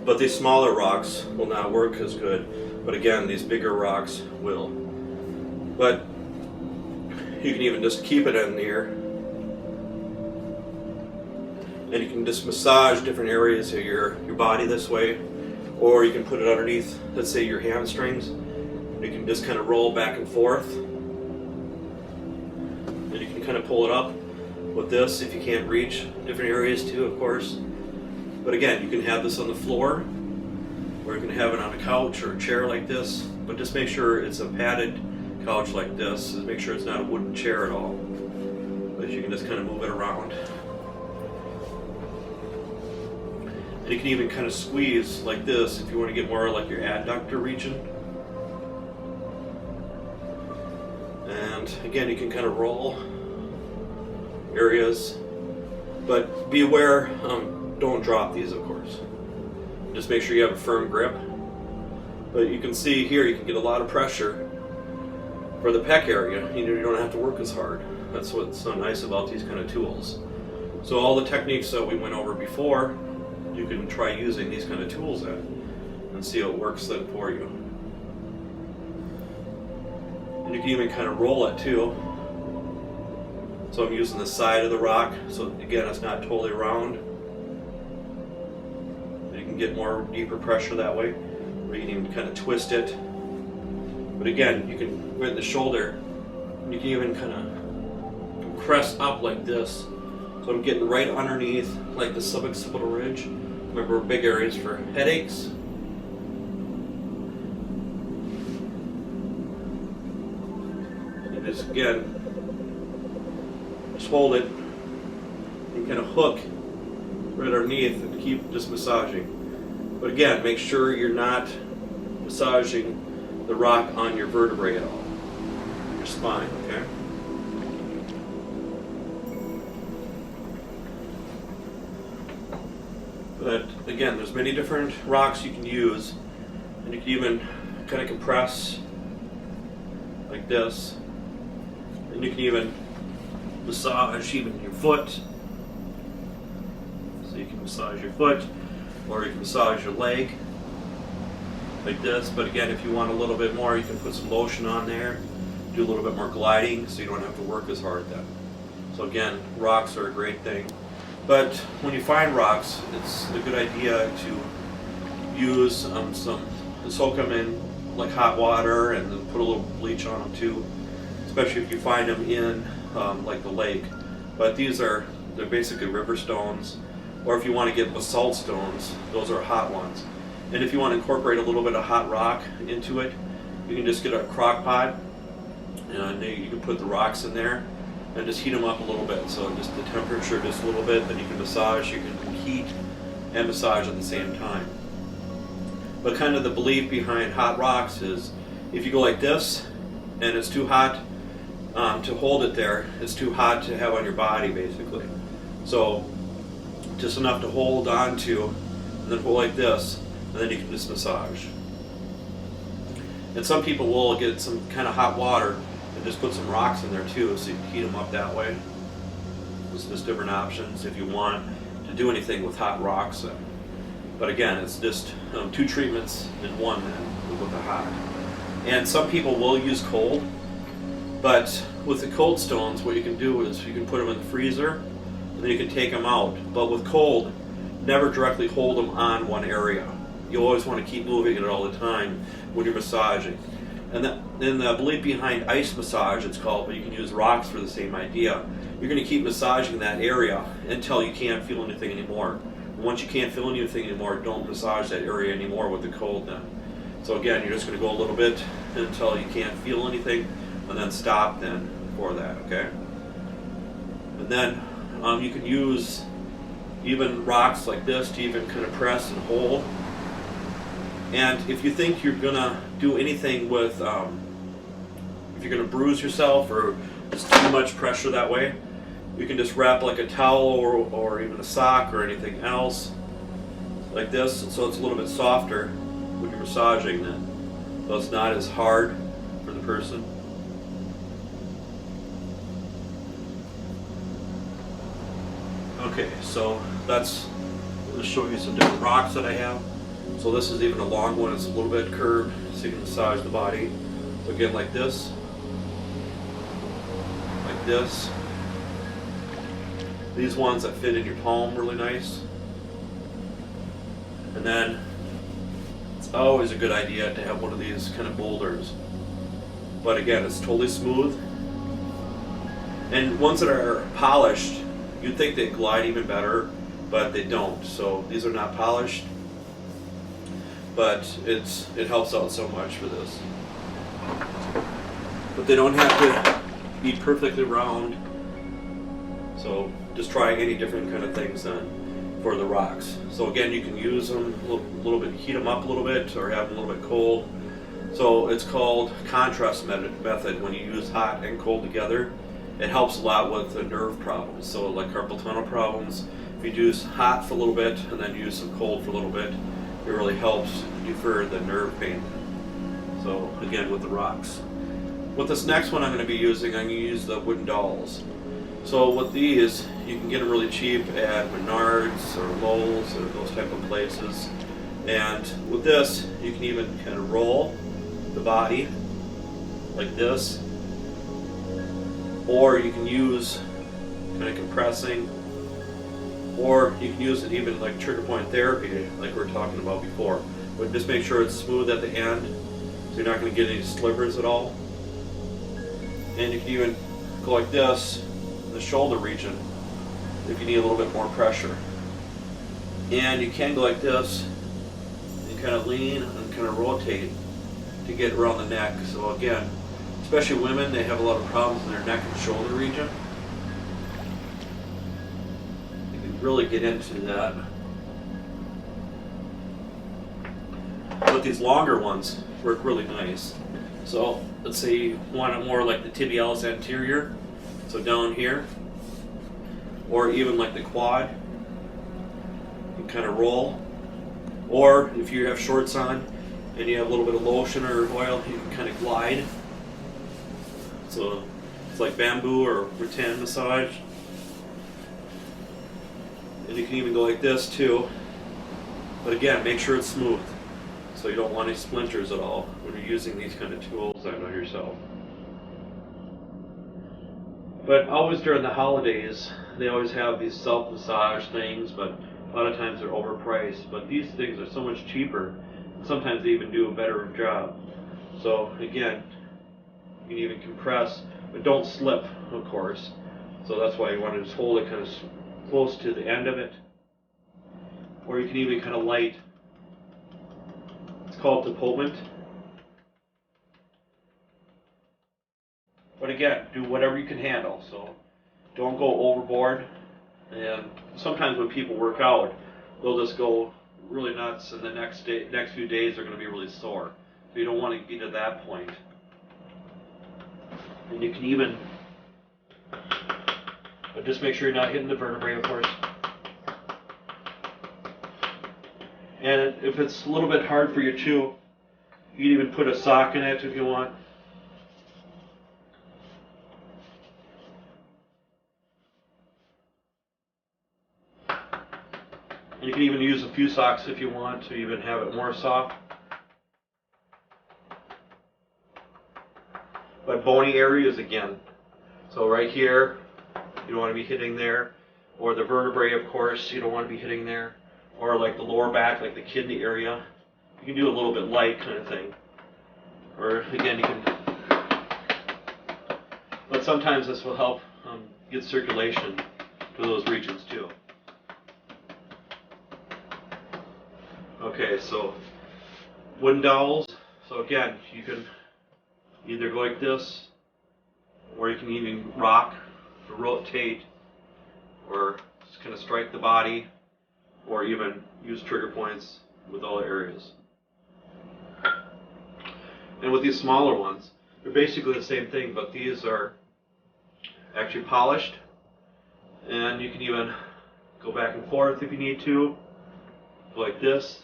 S1: But these smaller rocks will not work as good. But again, these bigger rocks will. But you can even just keep it in there, and you can just massage different areas of your body this way. Or you can put it underneath, let's say, your hamstrings. You can just kind of roll back and forth. And you can kind of pull it up with this if you can't reach different areas too, of course. But again, you can have this on the floor, or you can have it on a couch or a chair like this. But just make sure it's a padded couch like this. Make sure it's not a wooden chair at all. But you can just kind of move it around. And you can even kind of squeeze like this if you want to get more like your adductor region. And again, you can kind of roll areas, but be aware, don't drop these, of course. Just make sure you have a firm grip. But you can see here, you can get a lot of pressure for the pec area. You don't have to work as hard. That's what's so nice about these kind of tools. So all the techniques that we went over before, you can try using these kind of tools in and see how it works then for you. And you can even kind of roll it too. So I'm using the side of the rock, so again, it's not totally round. You can get more deeper pressure that way, or you can even kind of twist it. But again, you can, with the shoulder, you can even kind of press up like this. So I'm getting right underneath, like the suboccipital ridge. Remember, big areas for headaches. And just again, just hold it and kind of hook right underneath and keep just massaging. But again, make sure you're not massaging the rock on your vertebrae at all, your spine, okay? But again, there's many different rocks you can use, and you can even kind of compress like this, and you can even massage even your foot. So you can massage your foot, or you can massage your leg like this. But again, if you want a little bit more, you can put some lotion on there, do a little bit more gliding, so you don't have to work as hard then. So again, rocks are a great thing. But when you find rocks, it's a good idea to use soak them in like hot water, and then put a little bleach on them too, especially if you find them in like the lake. But they're basically river stones, or if you want to get basalt stones, those are hot ones. And if you want to incorporate a little bit of hot rock into it, you can just get a crock pot, and you can put the rocks in there and just heat them up a little bit. So just the temperature just a little bit, then you can massage, you can heat and massage at the same time. But kind of the belief behind hot rocks is if you go like this and it's too hot, to hold it there. It's too hot to have on your body, basically. So just enough to hold on to, and then hold like this, and then you can just massage. And some people will get some kind of hot water and just put some rocks in there too, so you can heat them up that way. There's just different options if you want to do anything with hot rocks. But again, it's just 2 treatments in one then with the hot. And some people will use cold, but with the cold stones, what you can do is you can put them in the freezer, and then you can take them out. But with cold, never directly hold them on one area. You always want to keep moving it all the time when you're massaging. And then the belief behind ice massage, it's called, but you can use rocks for the same idea. You're going to keep massaging that area until you can't feel anything anymore. And once you can't feel anything anymore, don't massage that area anymore with the cold then. So again, you're just going to go a little bit until you can't feel anything, and then stop then for that, okay? And then you can use even rocks like this to even kind of press and hold. And if you think you're going to do anything with, if you're going to bruise yourself or just too much pressure that way, you can just wrap like a towel or even a sock or anything else like this, so it's a little bit softer when you're massaging then. So it's not as hard for the person. Okay, so that's, I'll just show you some different rocks that I have. So this is even a long one, it's a little bit curved, so you can massage the body. So again, like this, like this. These ones that fit in your palm really nice. And then it's always a good idea to have one of these kind of boulders. But again, it's totally smooth. And ones that are polished, you'd think they glide even better, but they don't. So these are not polished, but it helps out so much for this. But they don't have to be perfectly round. So just try any different kind of things then for the rocks. So again, you can use them a little bit, heat them up a little bit, or have them a little bit cold. So it's called contrast method when you use hot and cold together. It helps a lot with the nerve problems. So like carpal tunnel problems, if you use hot for a little bit and then use some cold for a little bit, it really helps defer the nerve pain. So again, with the rocks. With this next one I'm going to be using, I'm going to use the wooden dolls. So with these, you can get them really cheap at Menards or Lowe's or those type of places. And with this, you can even kind of roll the body like this, or you can use kind of compressing, or you can use it even like trigger point therapy like we were talking about before. But just make sure it's smooth at the end, so you're not going to get any slivers at all. And you can even go like this in the shoulder region if you need a little bit more pressure. And you can go like this and kind of lean and kind of rotate to get around the neck. So again, especially women, they have a lot of problems in their neck and shoulder region. You can really get into that. But these longer ones work really nice. So let's say you want it more like the tibialis anterior, so down here, or even like the quad. You can kind of roll. Or if you have shorts on and you have a little bit of lotion or oil, you can kind of glide. So it's like bamboo or rattan massage. And you can even go like this too. But again, make sure it's smooth, so you don't want any splinters at all when you're using these kind of tools on yourself. But always during the holidays, they always have these self-massage things, but a lot of times they're overpriced. But these things are so much cheaper, and sometimes they even do a better job. So again, you can even compress, but don't slip, of course. So that's why you want to just hold it kind of close to the end of it. Or you can even kind of light. It's called depotement. But again, do whatever you can handle. So don't go overboard. And sometimes when people work out, they'll just go really nuts, and the next few days they're going to be really sore. So you don't want to get to that point. And you can even, but just make sure you're not hitting the vertebrae, of course. And if it's a little bit hard for you too, you can even put a sock in it if you want. And you can even use a few socks if you want to even have it more soft. But bony areas again. So right here, you don't want to be hitting there. Or the vertebrae, of course, you don't want to be hitting there. Or like the lower back, like the kidney area. You can do a little bit light kind of thing. Or again, you can, but sometimes this will help get circulation to those regions too. Okay, so wooden dowels. So again, you can either go like this, or you can even rock, or rotate, or just kind of strike the body, or even use trigger points with all the areas. And with these smaller ones, they're basically the same thing, but these are actually polished, and you can even go back and forth if you need to, like this.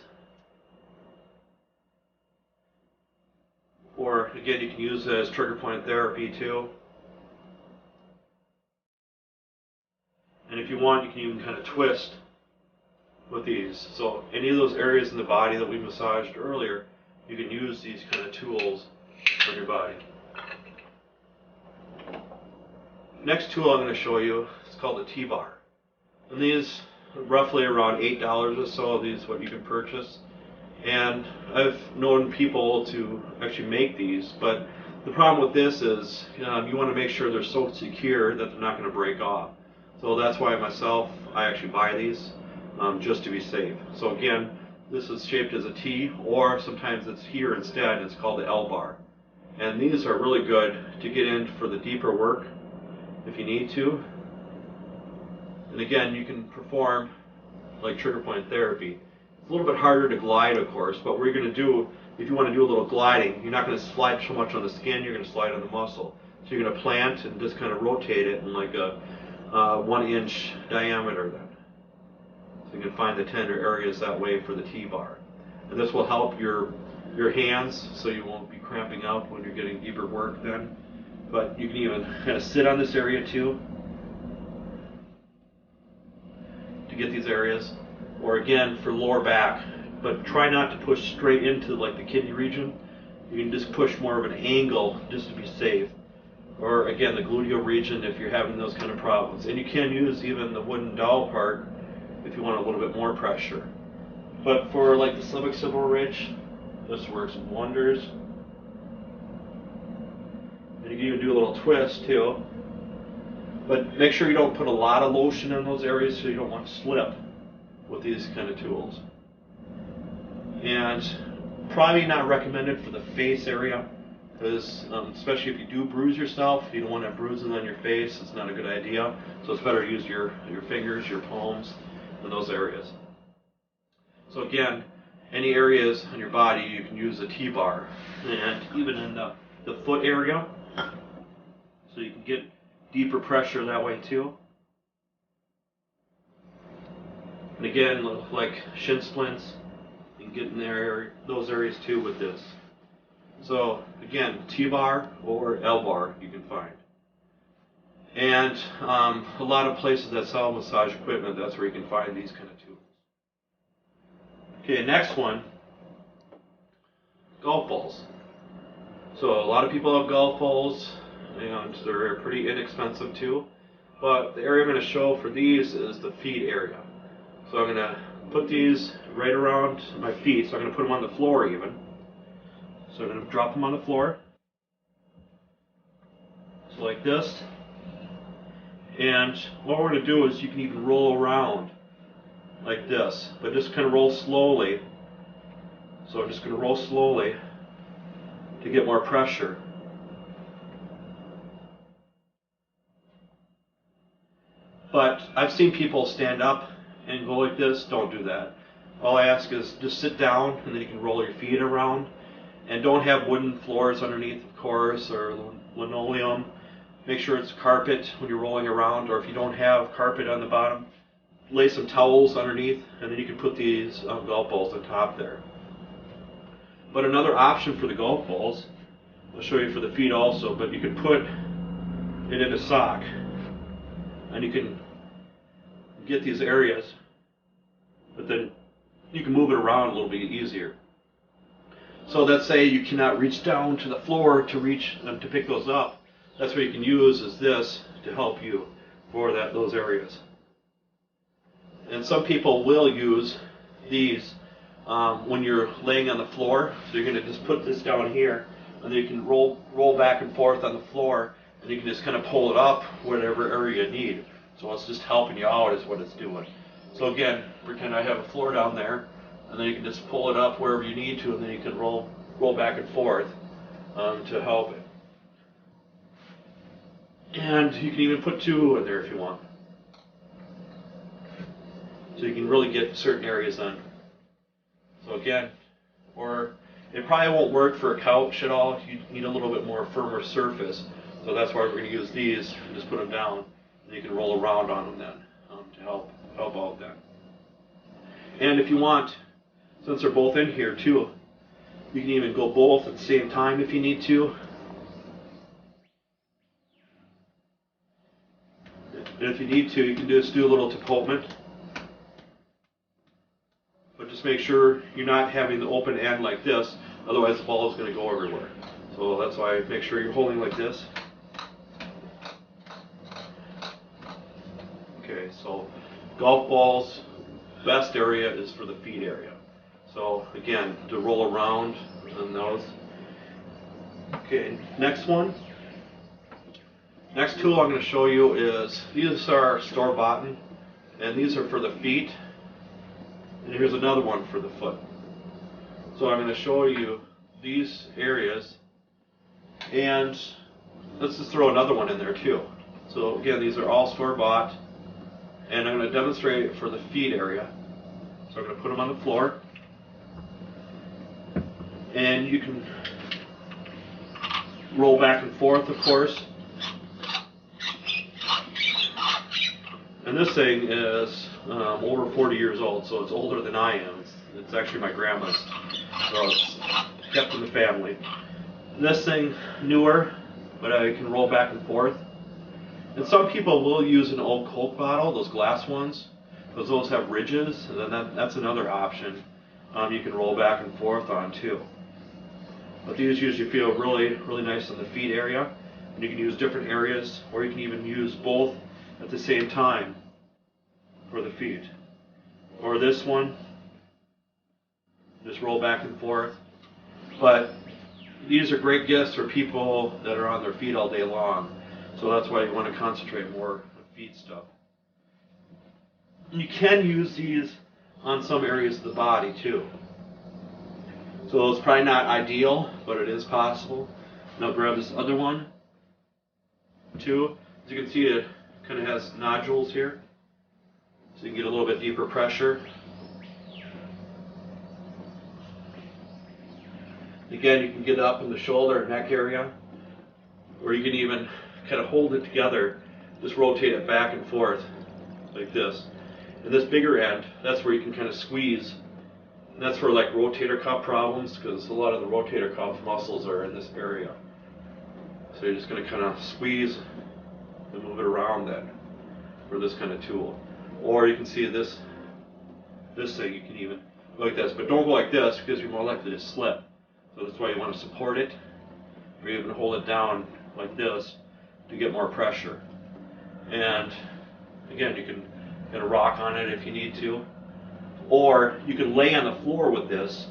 S1: Or again, you can use it as trigger point therapy too. And if you want, you can even kind of twist with these. So any of those areas in the body that we massaged earlier, you can use these kind of tools on your body. Next tool I'm going to show you is called a T-bar. And these roughly around $8 or so. These are what you can purchase. And I've known people to actually make these, but the problem with this is you want to make sure they're so secure that they're not going to break off. So that's why I actually buy these just to be safe. So again, this is shaped as a T, or sometimes it's here instead, and it's called the L-bar. And these are really good to get in for the deeper work if you need to. And again, you can perform like trigger point therapy. It's a little bit harder to glide, of course, but what you're going to do, if you want to do a little gliding, you're not going to slide so much on the skin, you're going to slide on the muscle. So you're going to plant and just kind of rotate it in like a 1-inch diameter then. So you can find the tender areas that way for the T-bar. And this will help your hands, so you won't be cramping up when you're getting deeper work then. But you can even kind of sit on this area too to get these areas. Or again, for lower back, but try not to push straight into like the kidney region. You can just push more of an angle just to be safe. Or again, the gluteal region if you're having those kind of problems. And you can use even the wooden dowel part if you want a little bit more pressure. But for like the suboccipital ridge, this works wonders. And you can even do a little twist too. But make sure you don't put a lot of lotion in those areas so you don't want to slip with these kind of tools. And probably not recommended for the face area, because especially if you do bruise yourself, you don't want to have bruises on your face. It's not a good idea. So it's better to use your fingers, your palms, in those areas. So again, any areas on your body, you can use a T-bar, and even in the foot area, so you can get deeper pressure that way too. And again, like shin splints, you can get in there, those areas too with this. So again, T-bar or L-bar you can find. And a lot of places that sell massage equipment, that's where you can find these kind of tools. Okay, next one, golf balls. So a lot of people have golf balls, and they're pretty inexpensive too. But the area I'm going to show for these is the feet area. So I'm going to put these right around my feet. So I'm going to put them on the floor even. So I'm going to drop them on the floor. So like this. And what we're going to do is you can even roll around like this. But just kind of roll slowly. So I'm just going to roll slowly to get more pressure. But I've seen people stand up and go like this. Don't do that. All I ask is just sit down, and then you can roll your feet around. And don't have wooden floors underneath, of course, or linoleum. Make sure it's carpet when you're rolling around, or if you don't have carpet on the bottom, lay some towels underneath, and then you can put these golf balls on top there. But another option for the golf balls, I'll show you for the feet also, but you can put it in a sock, and you can get these areas, but then you can move it around a little bit easier. So let's say you cannot reach down to the floor to pick those up. That's what you can use is this to help you for those areas. And some people will use these when you're laying on the floor. So you're going to just put this down here, and then you can roll back and forth on the floor, and you can just kind of pull it up whatever area you need. So it's just helping you out is what it's doing. So again, pretend I have a floor down there, and then you can just pull it up wherever you need to, and then you can roll back and forth to help it. And you can even put two in there if you want. So you can really get certain areas on. So again, or it probably won't work for a couch at all. You need a little bit more firmer surface. So that's why we're going to use these and just put them down. And you can roll around on them then to help out then. And if you want, since they're both in here too, you can even go both at the same time if you need to. And if you need to, you can just do a little deportment. But just make sure you're not having the open end like this, otherwise the ball is going to go everywhere. So that's why I make sure you're holding like this. Okay, so golf balls, best area is for the feet area. So again, to roll around on those. Okay, next one. Next tool I'm going to show you is, these are store-bought, and these are for the feet. And here's another one for the foot. So I'm going to show you these areas, and let's just throw another one in there too. So again, these are all store-bought, and I'm going to demonstrate it for the feet area. So I'm going to put them on the floor, and you can roll back and forth, of course. And this thing is over 40 years old, so it's older than I am. It's actually my grandma's, so it's kept in the family. This thing, newer, but I can roll back and forth. And some people will use an old Coke bottle, those glass ones, because those have ridges, and then that's another option you can roll back and forth on too. But these usually feel really, really nice on the feet area, and you can use different areas, or you can even use both at the same time for the feet. Or this one, just roll back and forth. But these are great gifts for people that are on their feet all day long. So that's why you want to concentrate more on feet stuff. You can use these on some areas of the body too. So it's probably not ideal, but it is possible. Now grab this other one too. As you can see, it kind of has nodules here, so you can get a little bit deeper pressure. Again, you can get up in the shoulder and neck area, or you can even kind of hold it together, just rotate it back and forth like this. And this bigger end, that's where you can kind of squeeze. And that's for like rotator cuff problems, because a lot of the rotator cuff muscles are in this area. So you're just going to kind of squeeze and move it around then for this kind of tool. Or you can see this thing, you can even go like this, but don't go like this because you're more likely to slip. So that's why you want to support it, or even hold it down like this to get more pressure. And again, you can kind of rock on it if you need to, or you can lay on the floor with this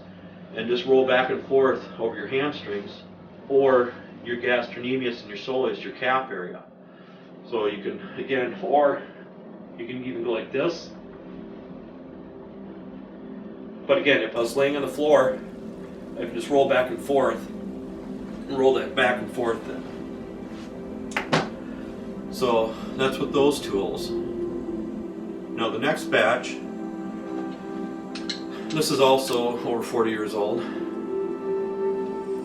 S1: and just roll back and forth over your hamstrings or your gastrocnemius and your soleus, your calf area. So you can, again, or you can even go like this. But again, if I was laying on the floor, I can just roll back and forth and roll that back and forth then. So that's with those tools. Now the next batch, this is also over 40 years old,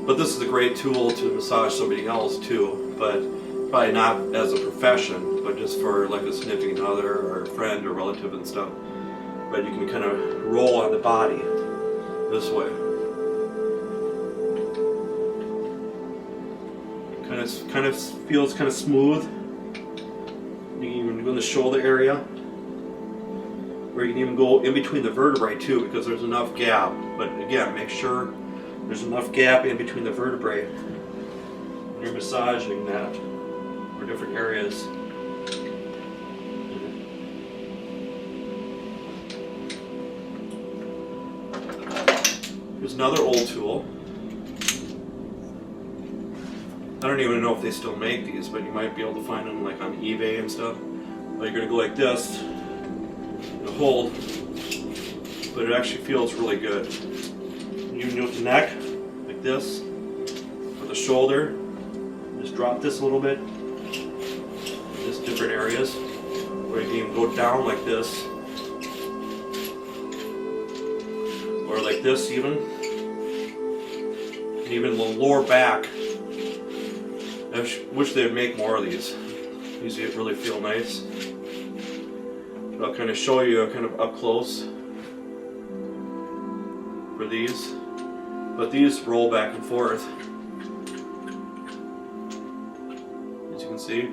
S1: but this is a great tool to massage somebody else too. But Probably not as a profession, but just for like a significant other or a friend or relative and stuff. But you can kind of roll on the body this way. Kind of feels kind of smooth. You can even go in the shoulder area, or you can even go in between the vertebrae too, because there's enough gap. But again, make sure there's enough gap in between the vertebrae when you're massaging that, or different areas. Here's another old tool. I don't even know if they still make these, but you might be able to find them like on eBay and stuff. But you're gonna go like this, and hold, but it actually feels really good. You can do it with the neck, like this, with the shoulder. Just drop this a little bit. Just different areas. Or you can even go down like this, or like this even. And even the lower back. I wish they would make more of these. These really feel nice. But I'll kind of show you kind of up close for these. But these roll back and forth, as you can see.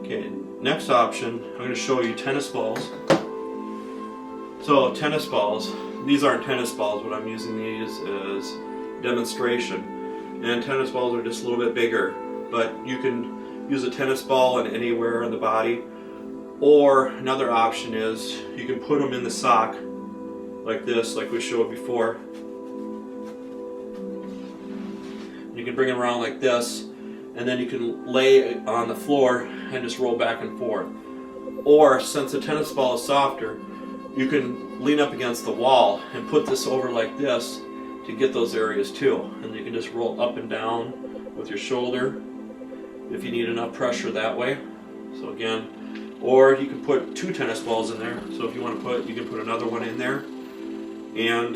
S1: Okay, next option, I'm going to show you tennis balls. So tennis balls. These aren't tennis balls, but I'm using these as demonstration. And tennis balls are just a little bit bigger, but you can use a tennis ball in anywhere in the body. Or another option is you can put them in the sock like this, like we showed before. You can bring them around like this, and then you can lay on the floor and just roll back and forth. Or since the tennis ball is softer, you can lean up against the wall and put this over like this to get those areas too. And you can just roll up and down with your shoulder if you need enough pressure that way. So again, or you can put 2 tennis balls in there. So if you want to put, you can put another one in there. And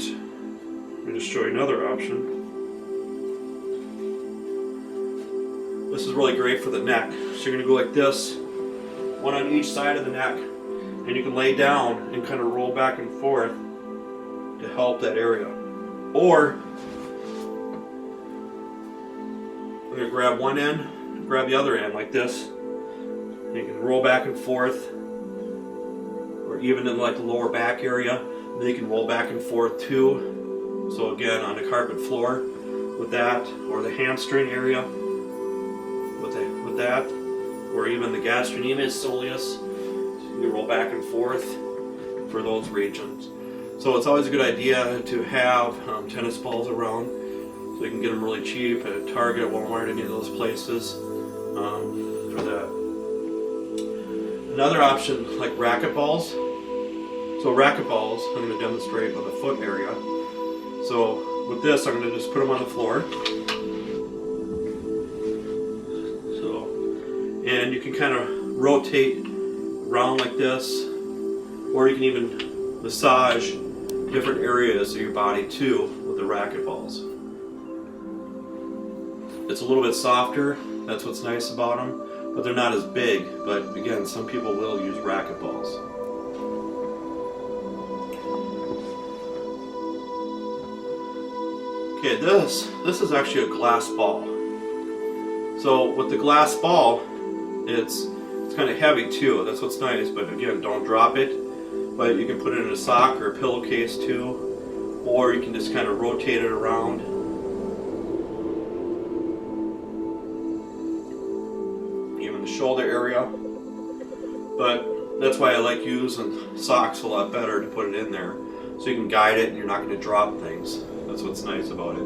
S1: let me just show you another option. This is really great for the neck. So you're going to go like this, one on each side of the neck. And you can lay down and kind of roll back and forth to help that area. Or I'm going to grab one end, grab the other end like this. And you can roll back and forth, or even in like the lower back area, and then you can roll back and forth too. So again, on the carpet floor with that, or the hamstring area with that, or even the gastrocnemius soleus. You roll back and forth for those regions. So it's always a good idea to have tennis balls around, so you can get them really cheap at Target, Walmart, any of those places for that. Another option, like racket balls. So racket balls, I'm going to demonstrate on the foot area. So with this, I'm going to just put them on the floor. So, and you can kind of rotate around like this, or you can even massage different areas of your body too with the racket balls. It's a little bit softer, that's what's nice about them, but they're not as big. But again, some people will use racket balls. Okay, this is actually a glass ball. So with the glass ball, it's kind of heavy too. That's what's nice, but again, don't drop it. But you can put it in a sock or a pillowcase too, or you can just kind of rotate it around. Even the shoulder area. But that's why I like using socks a lot better to put it in there. So you can guide it and you're not going to drop things. That's what's nice about it.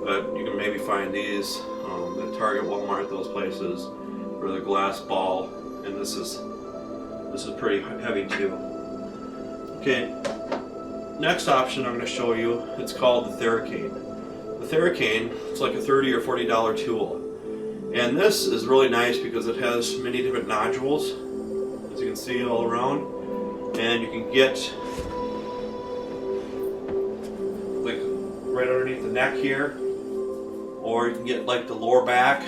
S1: But you can maybe find these at Target, Walmart, those places, for the glass ball. And this is pretty heavy too. Okay, next option I'm going to show you, it's called the Theracane. The Theracane, it's like a $30 or $40 tool. And this is really nice because it has many different nodules, as you can see all around. And you can get like right underneath underneath the neck here, or you can get like the lower back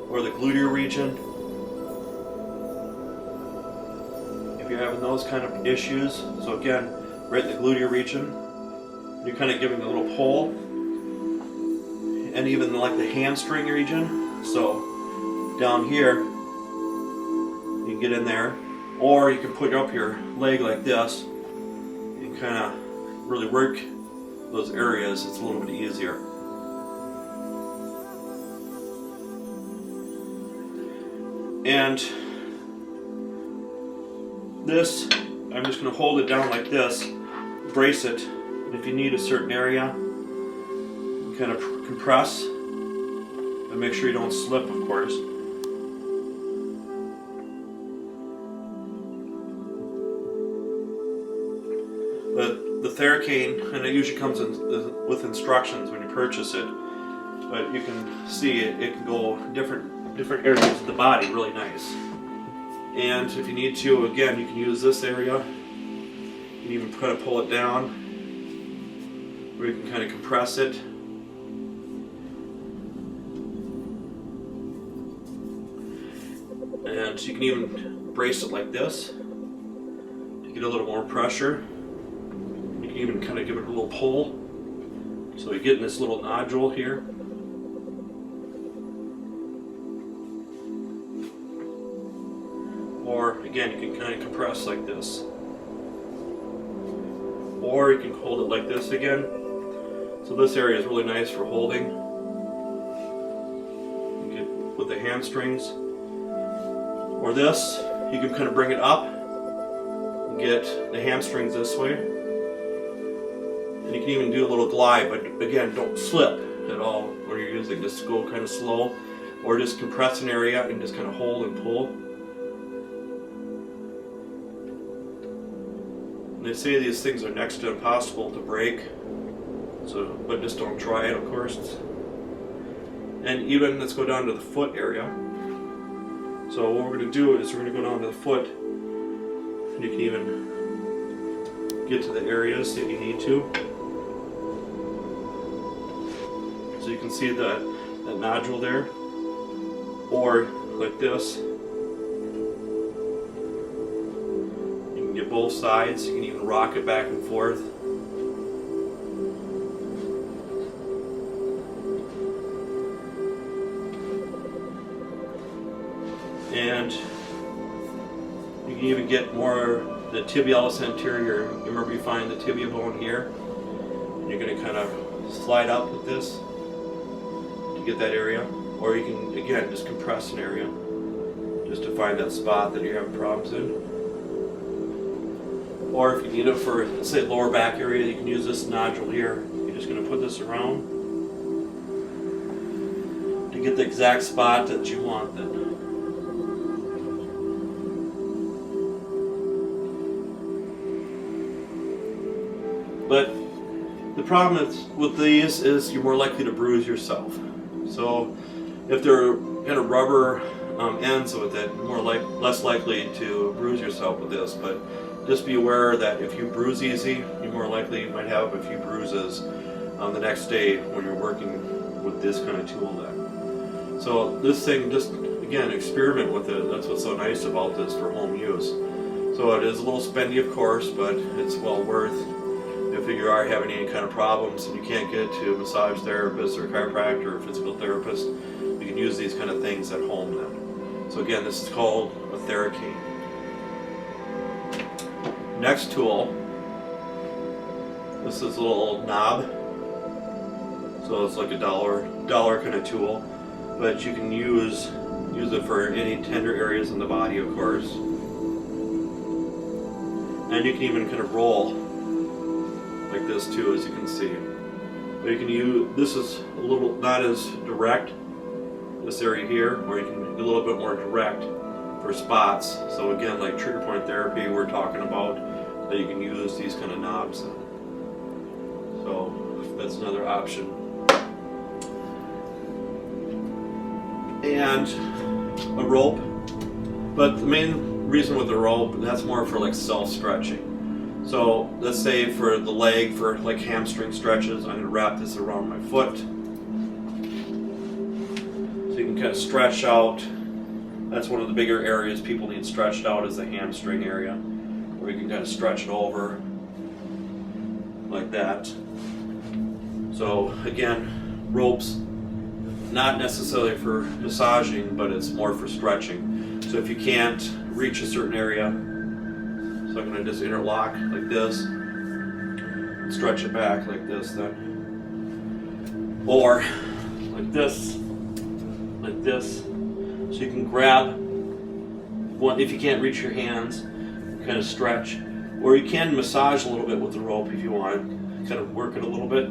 S1: or the gluteal region. If you're having those kind of issues, so again, right in the gluteal region, you're kind of giving a little pull, and even like the hamstring region. So down here, you can get in there, or you can put up your leg like this and kind of really work those areas. It's a little bit easier. And this, I'm just going to hold it down like this, brace it, and if you need a certain area, you kind of compress and make sure you don't slip, of course. The Theracane, and it usually comes with instructions when you purchase it, but you can see it can go different areas of the body really nice. And if you need to, again, you can use this area. You can even kind of pull it down, or you can kind of compress it. And you can even brace it like this to get a little more pressure. You can even kind of give it a little pull, so you get in this little nodule here. Or again, you can kind of compress like this. Or you can hold it like this again. So this area is really nice for holding. You get with the hamstrings. Or this, you can kind of bring it up and get the hamstrings this way. And you can even do a little glide, but again, don't slip at all when you're using. Just go kind of slow, or just compress an area and just kind of hold and pull. And they say these things are next to impossible to break, so but just don't try it, of course. And even let's go down to the foot area. So what we're going to do is we're going to go down to the foot, and you can even get to the areas that you need to. So you can see that nodule there, or like this. You can get both sides. You can even rock it back and forth. And you can even get more the tibialis anterior. You remember you find the tibia bone here, and you're going to kind of slide up with this to get that area, or you can again just compress an area just to find that spot that you're having problems in. Or if you need it for, say, lower back area, you can use this nodule here. You're just going to put this around to get the exact spot that you want then. But the problem with these is you're more likely to bruise yourself. So if they're kind of rubber ends with it, you're less likely to bruise yourself with this. But just be aware that if you bruise easy, you more likely might have a few bruises the next day when you're working with this kind of tool then. So this thing, just again, experiment with it. That's what's so nice about this for home use. So it is a little spendy, of course, but it's well worth. If you are having any kind of problems and you can't get to a massage therapist or chiropractor or physical therapist, you can use these kind of things at home then. So again, this is called a Theracane. Next tool, this is a little knob. So it's like a dollar kind of tool, but you can use it for any tender areas in the body, of course. And you can even kind of roll like this too, as you can see. But you can use, this is a little not as direct, this area here, or you can be a little bit more direct for spots. So again, like trigger point therapy we're talking about, that you can use these kind of knobs in. So that's another option. And a rope, but the main reason with the rope, that's more for like self-stretching. So let's say for the leg, for like hamstring stretches, I'm going to wrap this around my foot. So you can kind of stretch out. That's one of the bigger areas people need stretched out, is the hamstring area, where you can kind of stretch it over like that. So again, ropes, not necessarily for massaging, but it's more for stretching. So if you can't reach a certain area, so I'm going to just interlock like this, stretch it back like this then. Or like this, so you can grab one, if you can't reach your hands, kind of stretch. Or you can massage a little bit with the rope if you want, kind of work it a little bit.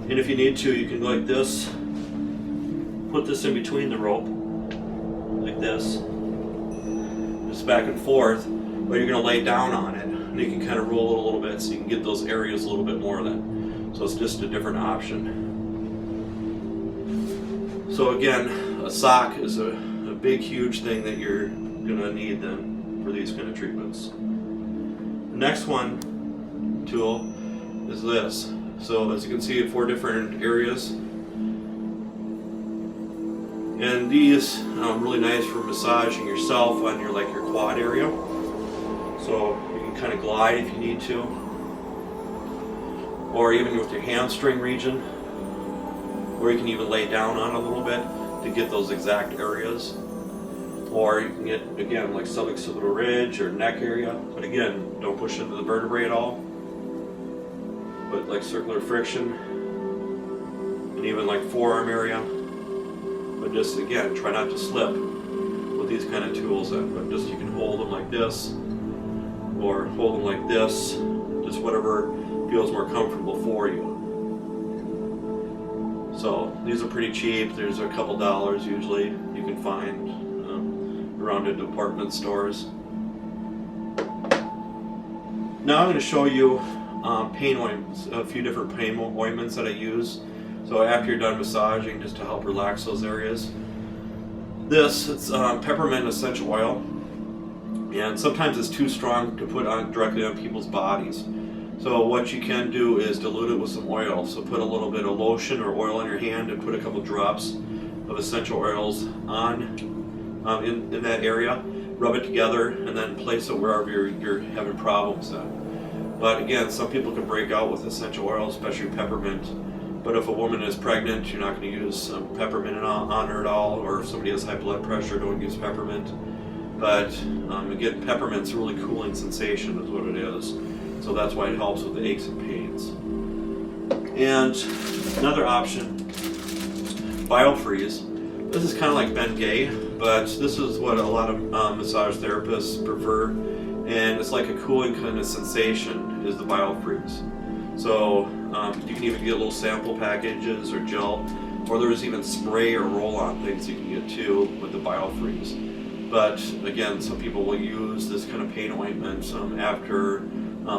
S1: And if you need to, you can go like this, put this in between the rope, like this, just back and forth, but you're going to lay down on it, and you can kind of roll it a little bit so you can get those areas a little bit more then. So it's just a different option. So again, a sock is a big, huge thing that you're going to need then for these kind of treatments. The next tool is this. So as you can see, 4 different areas. And these are really nice for massaging yourself on your quad area. So you can kind of glide if you need to. Or even with your hamstring region. Or you can even lay down on it a little bit to get those exact areas. Or you can get, again, like suboccipital ridge or neck area. But again, don't push into the vertebrae at all. But like circular friction. And even like forearm area. But just, again, try not to slip with these kind of tools. But just, you can hold them like this. Or hold them like this. Just whatever feels more comfortable for you. So these are pretty cheap. There's a couple dollars usually you can find around in department stores. Now I'm going to show you pain ointments, a few different pain ointments that I use. So after you're done massaging, just to help relax those areas. It's peppermint essential oil, and sometimes it's too strong to put on directly on people's bodies. So what you can do is dilute it with some oil. So put a little bit of lotion or oil on your hand and put a couple drops of essential oils on in that area. Rub it together and then place it wherever you're having problems at. But again, some people can break out with essential oil, especially peppermint. But if a woman is pregnant, you're not going to use peppermint on her at all. Or if somebody has high blood pressure, don't use peppermint. But again, peppermint's a really cooling sensation is what it is. So that's why it helps with the aches and pains. And another option, BioFreeze. This is kind of like Bengay, but this is what a lot of massage therapists prefer. And it's like a cooling kind of sensation is the BioFreeze. So you can even get little sample packages or gel, or there's even spray or roll-on things you can get too with the BioFreeze. But again, some people will use this kind of pain ointment after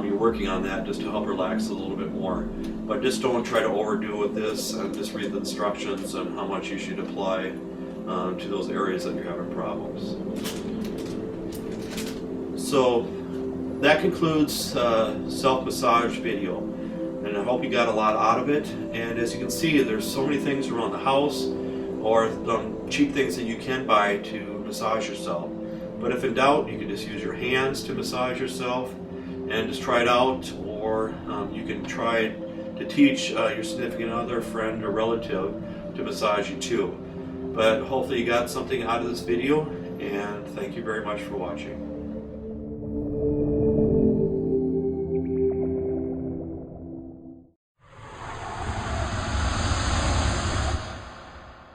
S1: you're working on that, just to help relax a little bit more. But just don't try to overdo with this, and just read the instructions on how much you should apply to those areas that you're having problems. So that concludes self-massage video, and I hope you got a lot out of it. And as you can see, there's so many things around the house, or cheap things that you can buy to massage yourself. But if in doubt, you can just use your hands to massage yourself and just try it out, or you can try to teach your significant other, friend, or relative to massage you too. But hopefully you got something out of this video, and thank you very much for watching.